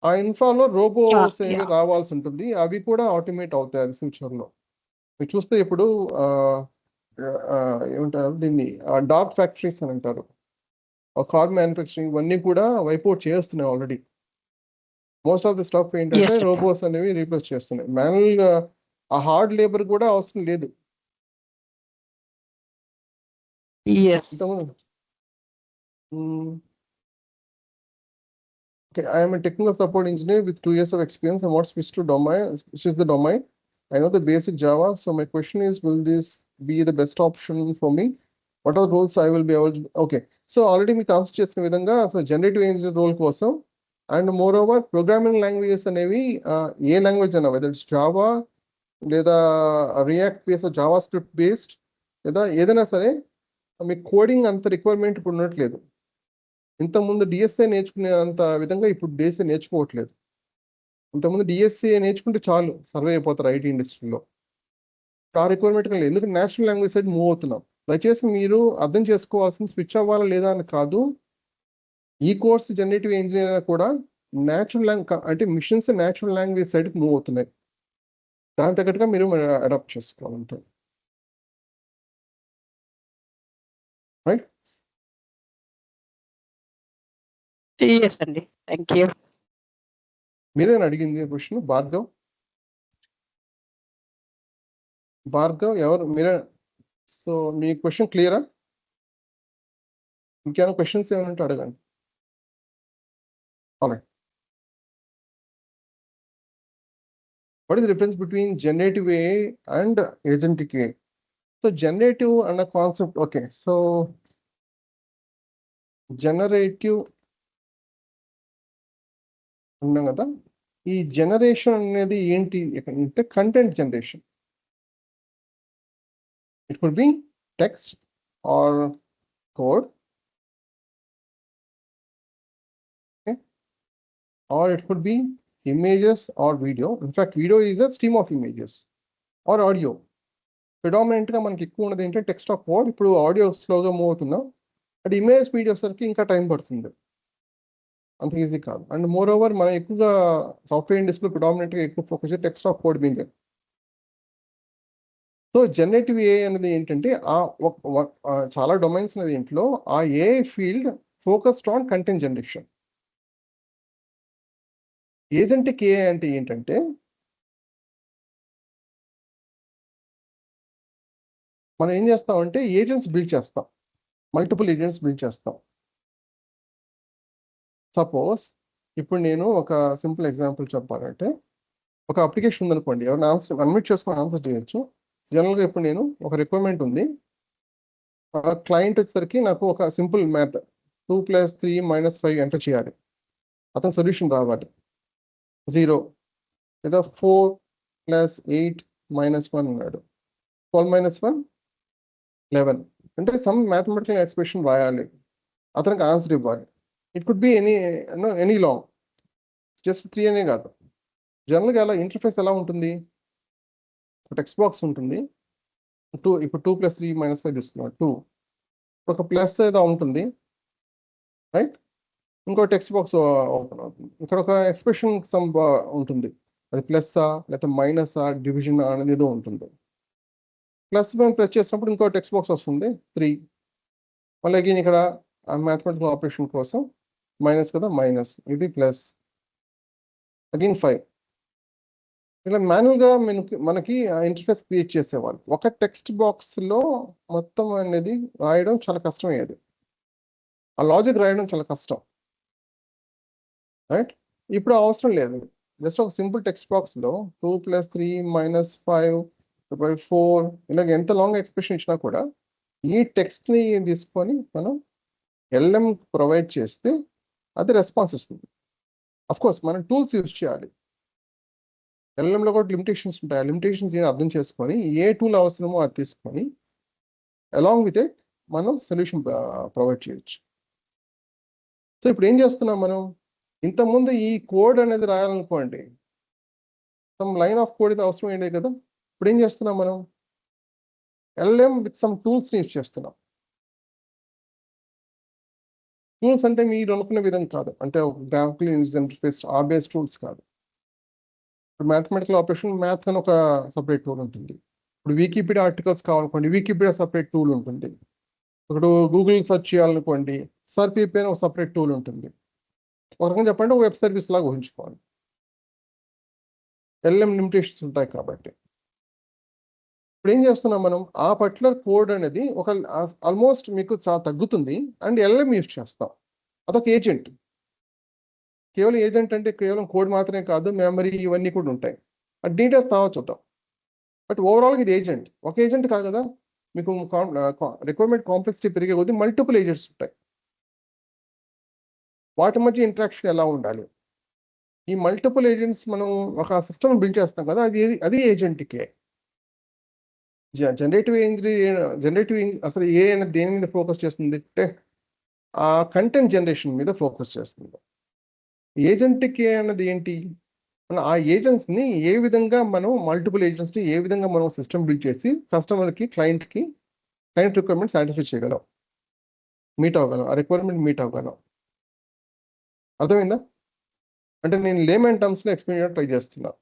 ఆ ఇన్ఫ్రాలో రోబోస్ ఏవి రావాల్సి ఉంటుంది, అవి కూడా ఆటోమేట్ అవుతాయి అది ఫ్యూచర్లో. మీరు చూస్తే ఇప్పుడు ఏమంటారు దీన్ని, డార్క్ ఫ్యాక్టరీస్ అని అంటారు, కార్ మ్యానుఫ్యాక్చరింగ్, ఇవన్నీ కూడా వైపౌట్ చేస్తున్నాయి already. Most of the staff ఏంటంటే రోబోస్ అనేవి రీప్లేస్ చేస్తున్నాయి. మాన్యువల్గా ఆ హార్డ్ లేబర్ కూడా అవసరం లేదు. Okay, I am a technical support engineer with 2 years of experience and what switch to domain, which is the domain. I know the basic Java, so my question is, will this be the best option for me? What are the roles I will be able to? Okay, so already we consider చేసిన విధంగా so generative engineer role కోసం and more over programming languages అనేవి ఏ language అయినా, whether it's Java లేదా react based, Java script based, లేదా ఏదైనా సరే మీకు కోడింగ్ అంత రిక్వైర్మెంట్ ఇప్పుడు ఉండట్లేదు. ఇంతకుముందు డిఎస్ఏ నేర్చుకునేంత విధంగా ఇప్పుడు డిఎస్ఏ నేర్చుకోవట్లేదు. ఇంతకుముందు డిఎస్ఏ నేర్చుకుంటే చాలు సర్వే అయిపోతారు ఐటీ ఇండస్ట్రీలో. ఆ రిక్వైర్మెంట్ లేదు, ఎందుకంటే నేషనల్ లాంగ్వేజ్ సైడ్ మూవ్ అవుతున్నాం. దయచేసి మీరు అర్థం చేసుకోవాల్సింది స్విచ్ అవ్వాలా లేదా అని కాదు. ఈ కోర్స్ జనరేటివ్ ఇంజనీర్ కూడా న్యాచురల్ అంటే మిషన్స్ న్యాచురల్ లాంగ్వేజ్ సైడ్కి మూవ్ అవుతున్నాయి. దాని తగ్గట్టుగా మీరు అడాప్ట్ చేసుకోవాలంటే రైట్. Yes అండి, థ్యాంక్ యూ. మీరేనా అడిగింది క్వశ్చన్? భార్గవ్ ఎవరు మీరే? సో మీ క్వశ్చన్ క్లియరా? ఇంకేమైనా క్వశ్చన్స్ ఏమైనా ఉంటే అడగండి. Alright. What is the difference between generative AI and agentic AI? So generative and a concept, okay, so generative ఉన్నాం కదా, ఈ జనరేషన్ అనేది ఏంటి అంటే content generation. It could be text R code, or it could be images or video. In fact, video is a stream of images or audio. Predominant గా మనకి ఎక్కువ ఉన్నది ఏంటంటే టెక్స్ట్ ఆఫ్ కోడ్. ఇప్పుడు ఆడియో స్లోగా మూవ్ అవుతున్నాం, అది image video సరికి ఇంకా టైం పడుతుంది, అంత ఈజీ కాదు. అండ్ మోర్ ఓవర్ మనం ఎక్కువగా సాఫ్ట్వేర్ ఇండస్ట్రీలో ప్రిడామినెంట్గా ఎక్కువ ఫోకస్ చేసి టెక్స్ట్ ఆఫ్ కోడ్ మీద. సో జనరేటివ్ ఏఐ అనేది ఏంటంటే చాలా డొమైన్స్ అనేది ఇంట్లో ఆ AI field focused on content generation. Agentic AI అంటే ఏంటంటే మనం ఏం చేస్తామంటే ఏజెంట్స్ బిల్డ్ చేస్తాం, మల్టిపుల్ ఏజెంట్స్ బిల్డ్ చేస్తాం. సపోజ్ ఇప్పుడు నేను ఒక సింపుల్ ఎగ్జాంపుల్ చెప్పాలంటే, ఒక అప్లికేషన్ ఉందనుకోండి, ఎవరైనా ఆన్సర్ అన్మిట్ చేసుకొని ఆన్సర్ చేయొచ్చు. జనరల్గా ఇప్పుడు నేను ఒక రిక్వైర్మెంట్ ఉంది, క్లయింట్ వచ్చేసరికి నాకు ఒక సింపుల్ మ్యాథ్ 2 + 3 - 5 ఎంటర్ చేయాలి, అతను సొల్యూషన్ రావాలి 0, లేదా 4 + 8 - 1 అన్నాడు, 12 - 1 11, అంటే సమ్ మ్యాథమెటికల్ ఎక్స్ప్రెషన్ రాయాలి, అతనికి ఆన్సర్ ఇవ్వాలి. It could be any long, just 3 అనే కాదు. జనరల్గా అలా ఇంటర్ఫేస్ ఎలా ఉంటుంది, టెక్స్ట్ బాక్స్ ఉంటుంది, 2 ఇప్పుడు 2 + 3 - 5 తీసుకున్నాడు 2, ఒక ప్లస్ ఏదో ఉంటుంది రైట్, ఇంకో టెక్స్ట్ బాక్స్ ఓపెన్ అవుతుంది, ఇక్కడ ఒక ఎక్స్ప్రెషన్ సమ్ ఉంటుంది, అది ప్లస్సా లేకపోతే మైనసా డివిజన్ అనేది ఏదో ఉంటుంది. ప్లస్ మేము ప్రెస్ చేసినప్పుడు ఇంకో టెక్స్ట్ బాక్స్ వస్తుంది 3, మళ్ళీ అగైన్ ఇక్కడ మ్యాథమెటికల్ ఆపరేషన్ కోసం మైనస్ కదా మైనస్, ఇది ప్లస్, అగైన్ 5, ఇలా మాన్యువల్గా మనకి ఇంటర్ఫేస్ క్రియేట్ చేసేవాళ్ళు. ఒక టెక్స్ట్ బాక్స్లో మొత్తం అనేది రాయడం చాలా కష్టమయ్యేది. ఆ లాజిక్ రాయడం చాలా కష్టం, రైట్? ఇప్పుడు అవసరం లేదు. జస్ట్ ఒక సింపుల్ టెక్స్ట్ బాక్స్లో 2 + 3 - 5 4 ఇలాగ ఎంత లాంగ్ ఎక్స్ప్రెషన్ ఇచ్చినా కూడా ఈ టెక్స్ట్ని తీసుకొని మనం ఎల్ఎం ప్రొవైడ్ చేస్తే అది రెస్పాన్స్ ఇస్తుంది. కోర్స్ మనం టూల్స్ యూజ్ చేయాలి. ఎల్ఎంలో కూడా లిమిటేషన్స్ ఉంటాయి. ఆ లిమిటేషన్స్ అర్థం చేసుకొని ఏ టూల్ అవసరమో అది తీసుకొని అలాంగ్ విత్ ఇట్ మనం సొల్యూషన్ ప్రొవైడ్ చేయొచ్చు. సో ఇప్పుడు ఏం చేస్తున్నాం మనం, ఇంతకుముందు ఈ కోడ్ అనేది రాయాలనుకోండి, సమ్ లైన్ ఆఫ్ కోడ్ ఇది అవసరం ఏంటి కదా. ఇప్పుడు ఏం చేస్తున్నాం మనం, ఎల్ఎం విత్ సమ్ టూల్స్ని యూజ్ చేస్తున్నాం. టూల్స్ అంటే మీరు అనుకునే విధంగా కాదు, అంటే గ్రాఫికల్ యూజర్ ఇంటర్ఫేస్ ఆ బేస్ టూల్స్ కాదు. ఇప్పుడు మ్యాథమెటికల్ ఆపరేషన్ మ్యాథ్ అని ఒక సపరేట్ టూల్ ఉంటుంది. ఇప్పుడు వికీపీడియా ఆర్టికల్స్ కావాలనుకోండి, వికీపీడియా సపరేట్ టూల్ ఉంటుంది. ఇప్పుడు గూగుల్ సెర్చ్ చేయాలనుకోండి, సర్పీపీ అని ఒక సపరేట్ టూల్ ఉంటుంది. ఒక రకంగా చెప్పండి, ఒక వెబ్ సర్వీస్ లాగా ఊహించుకోవాలి. ఎల్ఎం లిమిటేషన్స్ ఉంటాయి కాబట్టి ఇప్పుడు ఏం చేస్తున్నాం మనం, ఆ పర్టికులర్ కోడ్ అనేది ఒక ఆల్మోస్ట్ మీకు చాలా తగ్గుతుంది అండ్ ఎల్ఎం యూజ్ చేస్తాం. అదొక ఏజెంట్. కేవలం ఏజెంట్ అంటే కేవలం కోడ్ మాత్రమే కాదు, మెమరీ ఇవన్నీ కూడా ఉంటాయి. ఆ డీటెయిల్స్ తర్వాత చూద్దాం. బట్ ఓవరాల్గా ఇది ఏజెంట్. ఒక ఏజెంట్ కాదు కదా, మీకు రిక్వైర్మెంట్ కాంప్లెక్సిటీ పెరిగే కొద్దీ మల్టిపుల్ ఏజెంట్స్ ఉంటాయి. వాటి మధ్య ఇంటరాక్షన్ ఎలా ఉండాలి, ఈ మల్టిపుల్ ఏజెంట్స్ మనం ఒక సిస్టమ్ బిల్డ్ చేస్తాం కదా, అది ఏజెంట్కే. జనరేటివ్ అసలు ఏ అనేది దేని మీద ఫోకస్ చేస్తుంది అంటే ఆ కంటెంట్ జనరేషన్ మీద ఫోకస్ చేస్తుంది. ఏజెంట్కి అన్నది ఏంటి, మన ఆ ఏజెంట్స్ని ఏ విధంగా మనం మల్టిపుల్ ఏజెంట్స్ని ఏ విధంగా మనం సిస్టమ్ బిల్డ్ చేసి కస్టమర్కి క్లయింట్ రిక్వైర్మెంట్ సాటిస్ఫై చేయగలం, మీట్ అవ్వగలం, ఆ రిక్వైర్మెంట్ మీట్ అవ్వగలం. అర్థమైందా? అంటే నేను లేమన్ టర్మ్స్లో ఎక్స్ప్లెయిన్ చేయడానికి ట్రై చేస్తున్నా.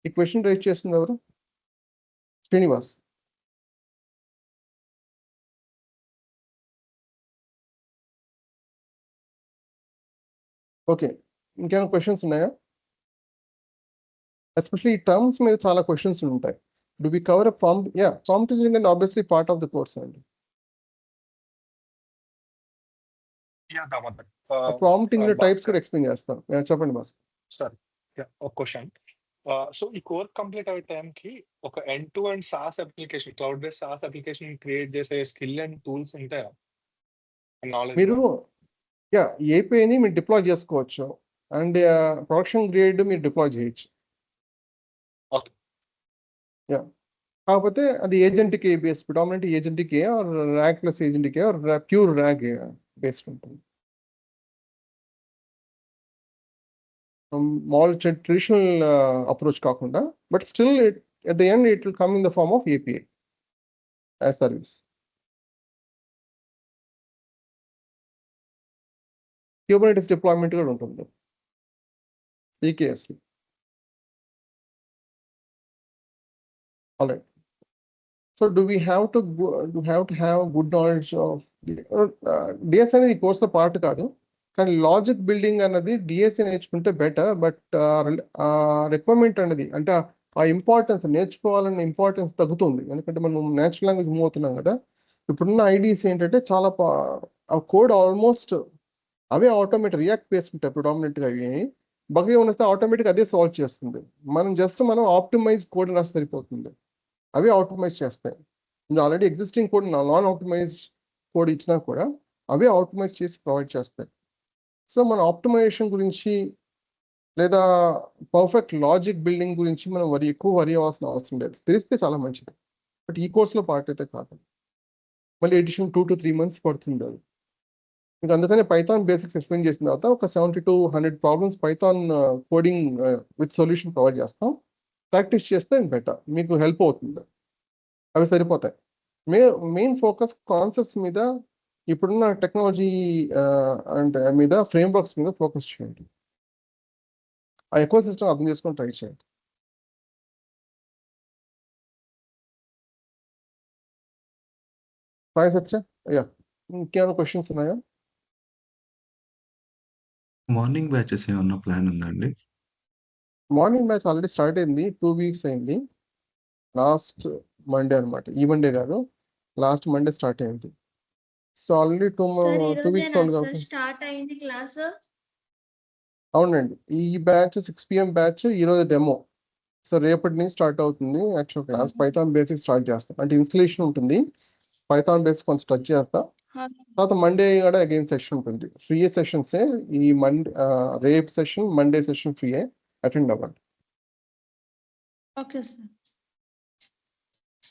ఈ క్వశ్చన్ రైజ్ చేస్తుంది ఎవరు? శ్రీనివాస్. ఓకే, ఇంకేమైనా క్వశ్చన్స్ ఉన్నాయా? ఎస్పెషల్లీ ఈ టర్మ్స్ మీద చాలా క్వశ్చన్స్ ఉంటాయి. Do we cover a prompt? Yeah, prompt is and obviously part of the course అండి. ప్రాంప్టింగ్ లో టైప్స్ కూడా ఎక్స్ప్లెయిన్ చేస్తాం. చెప్పండి బాస్. సరే, ఒక క్వశ్చన్. సో ఈ కోర్స్ కంప్లీట్ అయ్యే టైంకి ఒక end to end SaaS application, cloud based SaaS application create చేసే స్కిల్ అండ్ టూల్స్ ఉంటాయా? మీరు ఏపీఐని మీరు డిప్లాయ్ చేసుకోవచ్చు అండ్ ప్రొడక్షన్ గ్రేడ్ మీరు డిప్లాయ్ చేయొచ్చు. కాకపోతే అది ఏజెంట్కి బేస్డ్, ప్రిడామినెంట్ ఏజెంట్కి ఆర్ ర్యాగ్ ప్లస్ ఏజెంట్కి ఆర్ ప్యూర్ ర్యాగ్ బేస్డ్ ఉంటుంది. మామూలు ట్రెడిషనల్ అప్రోచ్ కాకుండా, but still at the end it will come in the form of API as service. Kubernetes deployment కూడా ఉంటుంది EKS. All right. So do we have to have good knowledge of DS అనేది కోర్సులో part కాదు, కానీ logic building అన్నది DSA నేర్చుకుంటే better. But requirement అనేది అంటే ఆ ఇంపార్టెన్స్, నేర్చుకోవాలన్న ఇంపార్టెన్స్ తగ్గుతుంది. ఎందుకంటే మనం నేచురల్ లాంగ్వేజ్ మూవ్ అవుతున్నాం కదా. ఇప్పుడున్న ఐడియాస్ ఏంటంటే చాలా ఆ కోడ్ ఆల్మోస్ట్ అవే ఆటోమేటిక్ రియాక్ట్ బేస్డ్ ఉంటాయి ప్రిడామినెంట్గా. అవి బగ్గా ఉన్నస్తే ఆటోమేటిక్ అదే సాల్వ్ చేస్తుంది. మనం ఆప్టిమైజ్ కోడ్ రాసి సరిపోతుంది, అవే ఆప్టిమైజ్ చేస్తాయి. Already existing code non optimise code ఇచ్చినా కూడా అవే ఆప్టిమైజ్ చేసి ప్రొవైడ్ చేస్తాయి. సో మన ఆప్టిమైజేషన్ గురించి లేదా పర్ఫెక్ట్ లాజిక్ బిల్డింగ్ గురించి మనం ఎక్కువ వరి అవ్వాల్సిన అవసరం లేదు, తెలిస్తే చాలా మంచిది. బట్ ఈ కోర్స్లో పార్ట్ అయితే కాదు, మళ్ళీ ఎడిషన్ 2 to 3 months పడుతుంది అది. మీకు అందుకనే పైథాన్ బేసిక్స్ ఎక్స్ప్లెయిన్ చేసిన తర్వాత ఒక 70 to 100 problems Python coding with solution provide చేస్తాం. ప్రాక్టీస్ చేస్తే బెటర్, మీకు హెల్ప్ అవుతుంది. అవి సరిపోతాయి. మెయిన్ ఫోకస్ కాన్సెప్ట్స్ మీద, ఇప్పుడున్న టెక్నాలజీ అండ్ మీద, ఫ్రేమ్వర్క్స్ మీద ఫోకస్ చేయండి. ఆ ఎకో సిస్టమ్ అర్థం చేసుకొని ట్రై చేయండి. సాయి సత్య, ఇంకేమైనా క్వశ్చన్స్ ఉన్నాయా? మార్నింగ్ బ్యాచెస్ ఏమన్నా ప్లాన్ ఉందా అండి? మార్నింగ్ బ్యాచ్ ఆల్రెడీ స్టార్ట్ అయింది, 2 వీక్స్ అయింది. లాస్ట్ మండే అనమాట, ఈ మండే కాదు, లాస్ట్ మండే స్టార్ట్ అయింది. సో ఆల్రెడీ 2 వీక్స్ ఉంది కాబట్టి. స్టార్ట్ అయింది క్లాస్. అవునండి, ఈ బ్యాచ్ 6 PM బ్యాచ్ ఈరోజు డెమో. సో రేపటి నుంచి స్టార్ట్ అవుతుంది actual class. Python basic start చేస్తాం, అంటే ఇన్స్టలేషన్ ఉంటుంది, పైథాన్ బేసిక్ కొంచెం టచ్ చేస్తా. తర్వాత మండే కూడా అగైన్ సెషన్ ఉంటుంది. ఫ్రీ సెషన్సే ఈ మండే, రేపు session, Monday session free attend అవ్వండి. Okay sir.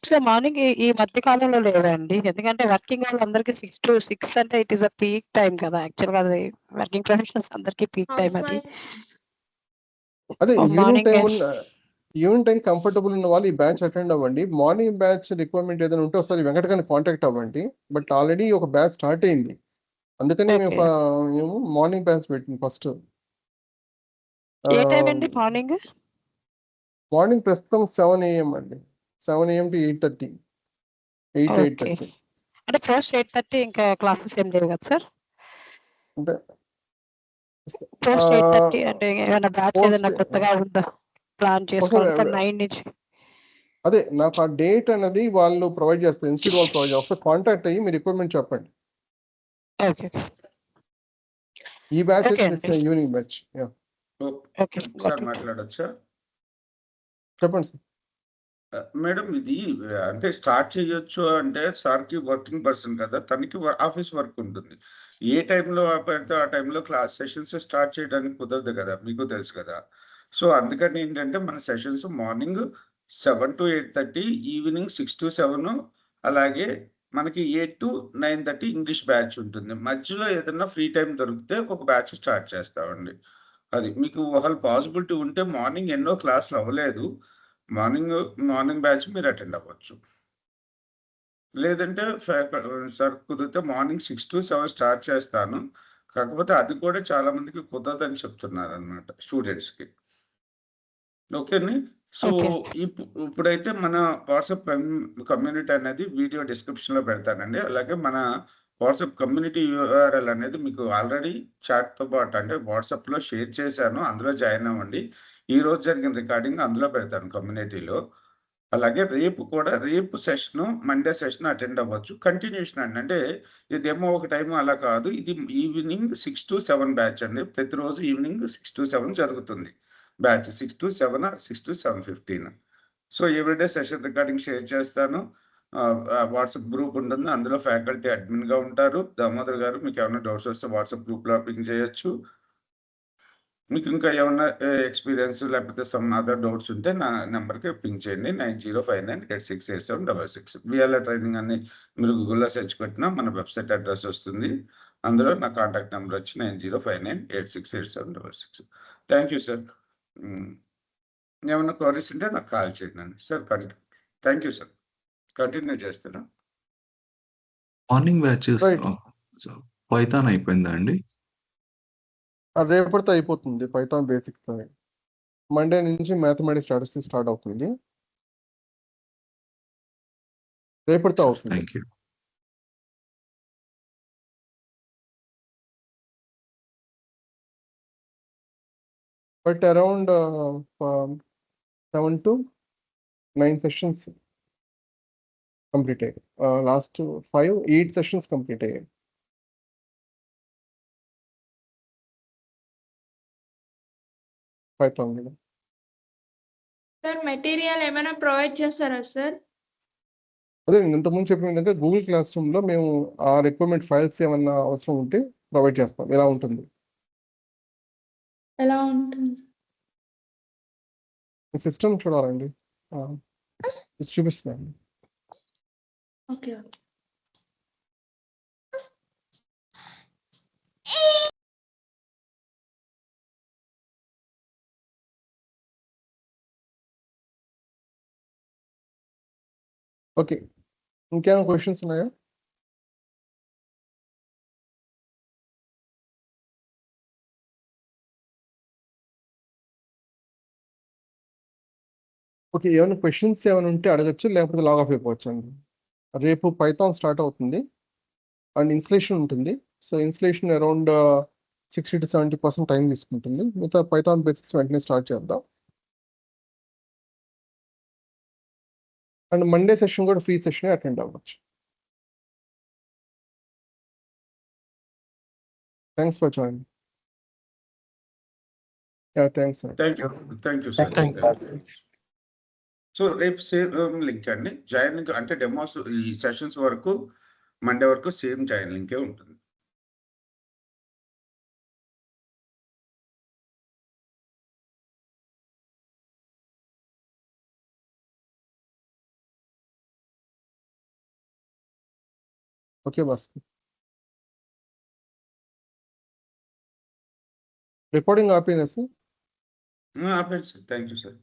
సో మార్నింగ్ ఈ మధ్య కాలంలో లేదండి, ఎందుకంటే వర్కింగ్ వాళ్ళందరికీ 6 to 6 అంటే it is a peak time కదా యాక్చువల్గా. అది వర్కింగ్ ప్రొఫెషనల్స్ అందరికీ పీక్ టైం అది. అదే మార్నింగ్ ఈవినింగ్ టైం కంఫర్టబుల్ ఉన్న వాళ్ళు ఈ బ్యాచ్ అటెండ్ అవ్వండి. మార్నింగ్ బ్యాచ్ రిక్వైర్మెంట్ ఏదైనా ఉంటే ఒకసారి వెంకట గారిని కాంటాక్ట్ అవ్వండి. బట్ ఆల్రెడీ ఒక బ్యాచ్ స్టార్ట్ అయింది, అందుకని మేము మార్నింగ్ బ్యాచ్ పెట్టింది ఫస్ట్. ఏ టైం అండి మార్నింగ్? మార్నింగ్ ప్రస్తుతం 7 AM అండి, 7 AM to 8:30, 8:30. అంటే ఫస్ట్ 8:30 ఇంకా క్లాసెస్ ఏం లేవు కదా సార్? అంటే ఫస్ట్ 8:30 అంటే ఏమైనా బ్యాచ్ ఏదైనా కొత్తగా ఉందా ప్లాన్ చేసుకోవాలి 9 నుంచి? అదే నాకు ఆ డేట్ అనేది వాళ్ళు ప్రొవైడ్ చేస్తారు, ఇన్స్టిట్యూట్ వాళ్ళు ప్రొవైడ్ చేస్తారు. కాంటాక్ట్ అయ్యి మీ రిక్వైర్మెంట్ చెప్పండి. ఈ బ్యాచ్ ఈవినింగ్ బ్యాచ్. సార్ మాట్లాడొచ్చా? చెప్పండి సార్. మేడం, ఇది అంటే స్టార్ట్ చేయొచ్చు అంటే సార్కి వర్కింగ్ పర్సన్ కదా, తనకి ఆఫీస్ వర్క్ ఉంటుంది. ఏ టైంలో పెడితే ఆ టైంలో క్లాస్ సెషన్స్ స్టార్ట్ చేయడానికి కుదరదు కదా, మీకు తెలుసు కదా. సో అందుకని ఏంటంటే మన sessions morning 7 to 8:30, evening 6 to 7, అలాగే మనకి 8 to 9:30 ఇంగ్లీష్ బ్యాచ్ ఉంటుంది. మధ్యలో ఏదైనా ఫ్రీ టైం దొరికితే ఒక బ్యాచ్ స్టార్ట్ చేస్తామండి. అది మీకు ఒకవేళ పాసిబిలిటీ ఉంటే, మార్నింగ్ ఎన్నో క్లాసులు అవ్వలేదు, మార్నింగ్ బ్యాచ్ మీరు అటెండ్ అవ్వచ్చు. లేదంటే సార్ కుదిరితే మార్నింగ్ 6 to 7 స్టార్ట్ చేస్తాను, కాకపోతే అది కూడా చాలా మందికి కుదరదని చెప్తున్నారు అనమాట స్టూడెంట్స్కి. ఓకేని. సో ఇప్పుడైతే మన వాట్సాప్ కమ్యూనిటీ అనేది వీడియో డిస్క్రిప్షన్లో పెడతానండి. అలాగే మన వాట్సాప్ కమ్యూనిటీ URL అనేది మీకు ఆల్రెడీ చాట్తో పాటు అంటే వాట్సాప్లో షేర్ చేశాను, అందులో జాయిన్ అవ్వండి. ఈ రోజు జరిగిన రికార్డింగ్ అందులో పెడతాను కమ్యూనిటీలో. అలాగే రేపు సెషన్, మండే సెషన్ అటెండ్ అవ్వచ్చు. కంటిన్యూషన్ అండి, అంటే ఇదేమో ఒక టైం అలా కాదు, ఇది ఈవినింగ్ 6 to 7 బ్యాచ్ అండి. ప్రతిరోజు ఈవినింగ్ 6 to 7 జరుగుతుంది batch, 6 to 7 or 6 to 7:15. So everyday session recording share చేస్తాను. వాట్సాప్ గ్రూప్ ఉంటుంది, అందులో ఫ్యాకల్టీ అడ్మిన్గా ఉంటారు. దామోదర్ గారు మీకు ఏమైనా డౌట్స్ వస్తే వాట్సాప్ గ్రూప్లో పింగ్ చేయొచ్చు. మీకు ఇంకా ఏమన్నా ఎక్స్పీరియన్స్ లేకపోతే సమ్ అదర్ డౌట్స్ ఉంటే నా నెంబర్కి పింగ్ చేయండి, 9059868766. విఎల్ఏ ట్రైనింగ్ అని మీరు గూగుల్లో సెర్చ్ పెట్టినా మన వెబ్సైట్ అడ్రస్ వస్తుంది. అందులో నా కాంటాక్ట్ నెంబర్ వచ్చి 9059868766. Thank you sir. ఏమన్నా క్వరీస్ ఉంటే నాకు కాల్ చేయండి sir. Thank you sir. Continue చేస్తారా? మార్నింగ్ బ్యాచ్ పైథాన్ అయిపోయిందా అండి? రేపటితో అయిపోతుంది పైథాన్ బేసిక్స్. మండే నుంచి మ్యాథమెటిక్స్ స్టాటిస్టిక్స్ స్టార్ట్ అవుతుంది, రేపటితో అవుతుంది. Thank you. But around 7 to 9 sessions complete అయ్యాయి. లాస్ట్ 8 సెషన్స్ కంప్లీట్ అయ్యాయి. సార్ మెటీరియల్ ఏమైనా ప్రొవైడ్ చేస్తారా సార్? అదే నేను ఇంతకుముందు చెప్పింది ఏంటంటే గూగుల్ క్లాస్ రూమ్లో మేము ఆ రిక్వైర్మెంట్ ఫైల్స్ ఏమన్నా అవసరం ఉంటే ప్రొవైడ్ చేస్తాం. ఎలా ఉంటుంది సిస్టమ్ చూడాలండి, చూపిస్తున్నాను. ఓకే. ఓకే, ఇంకేమైనా క్వశ్చన్స్ ఉన్నాయా? ఓకే, ఏమైనా క్వశ్చన్స్ ఏమైనా ఉంటే అడగచ్చు, లేకపోతే లాగ్ ఆఫ్ అయిపోవచ్చు అండి. రేపు పైథాన్ స్టార్ట్ అవుతుంది అండ్ ఇన్స్టలేషన్ ఉంటుంది. So installation around 60 to 70% time తీసుకుంటుంది. మిగతా పైథాన్ బేసిక్స్ వెంటనే స్టార్ట్ చేద్దాం. అండ్ మండే సెషన్ కూడా ఫ్రీ సెషన్ అటెండ్ అవ్వచ్చు. Thanks for joining. Thanks sir. Thank you sir. Thank you. So రేపు సేమ్ లింక్ అండి, జాయిన్ లింక్ అంటే డెమోస్ ఈ సెషన్స్ వరకు మండే వరకు సేమ్ జాయిన్ లింకే ఉంటుంది. ఓకే భాస్కర్. రికార్డింగ్ ఆపేనా సార్? ఆపేయండి సార్. Thank you sir.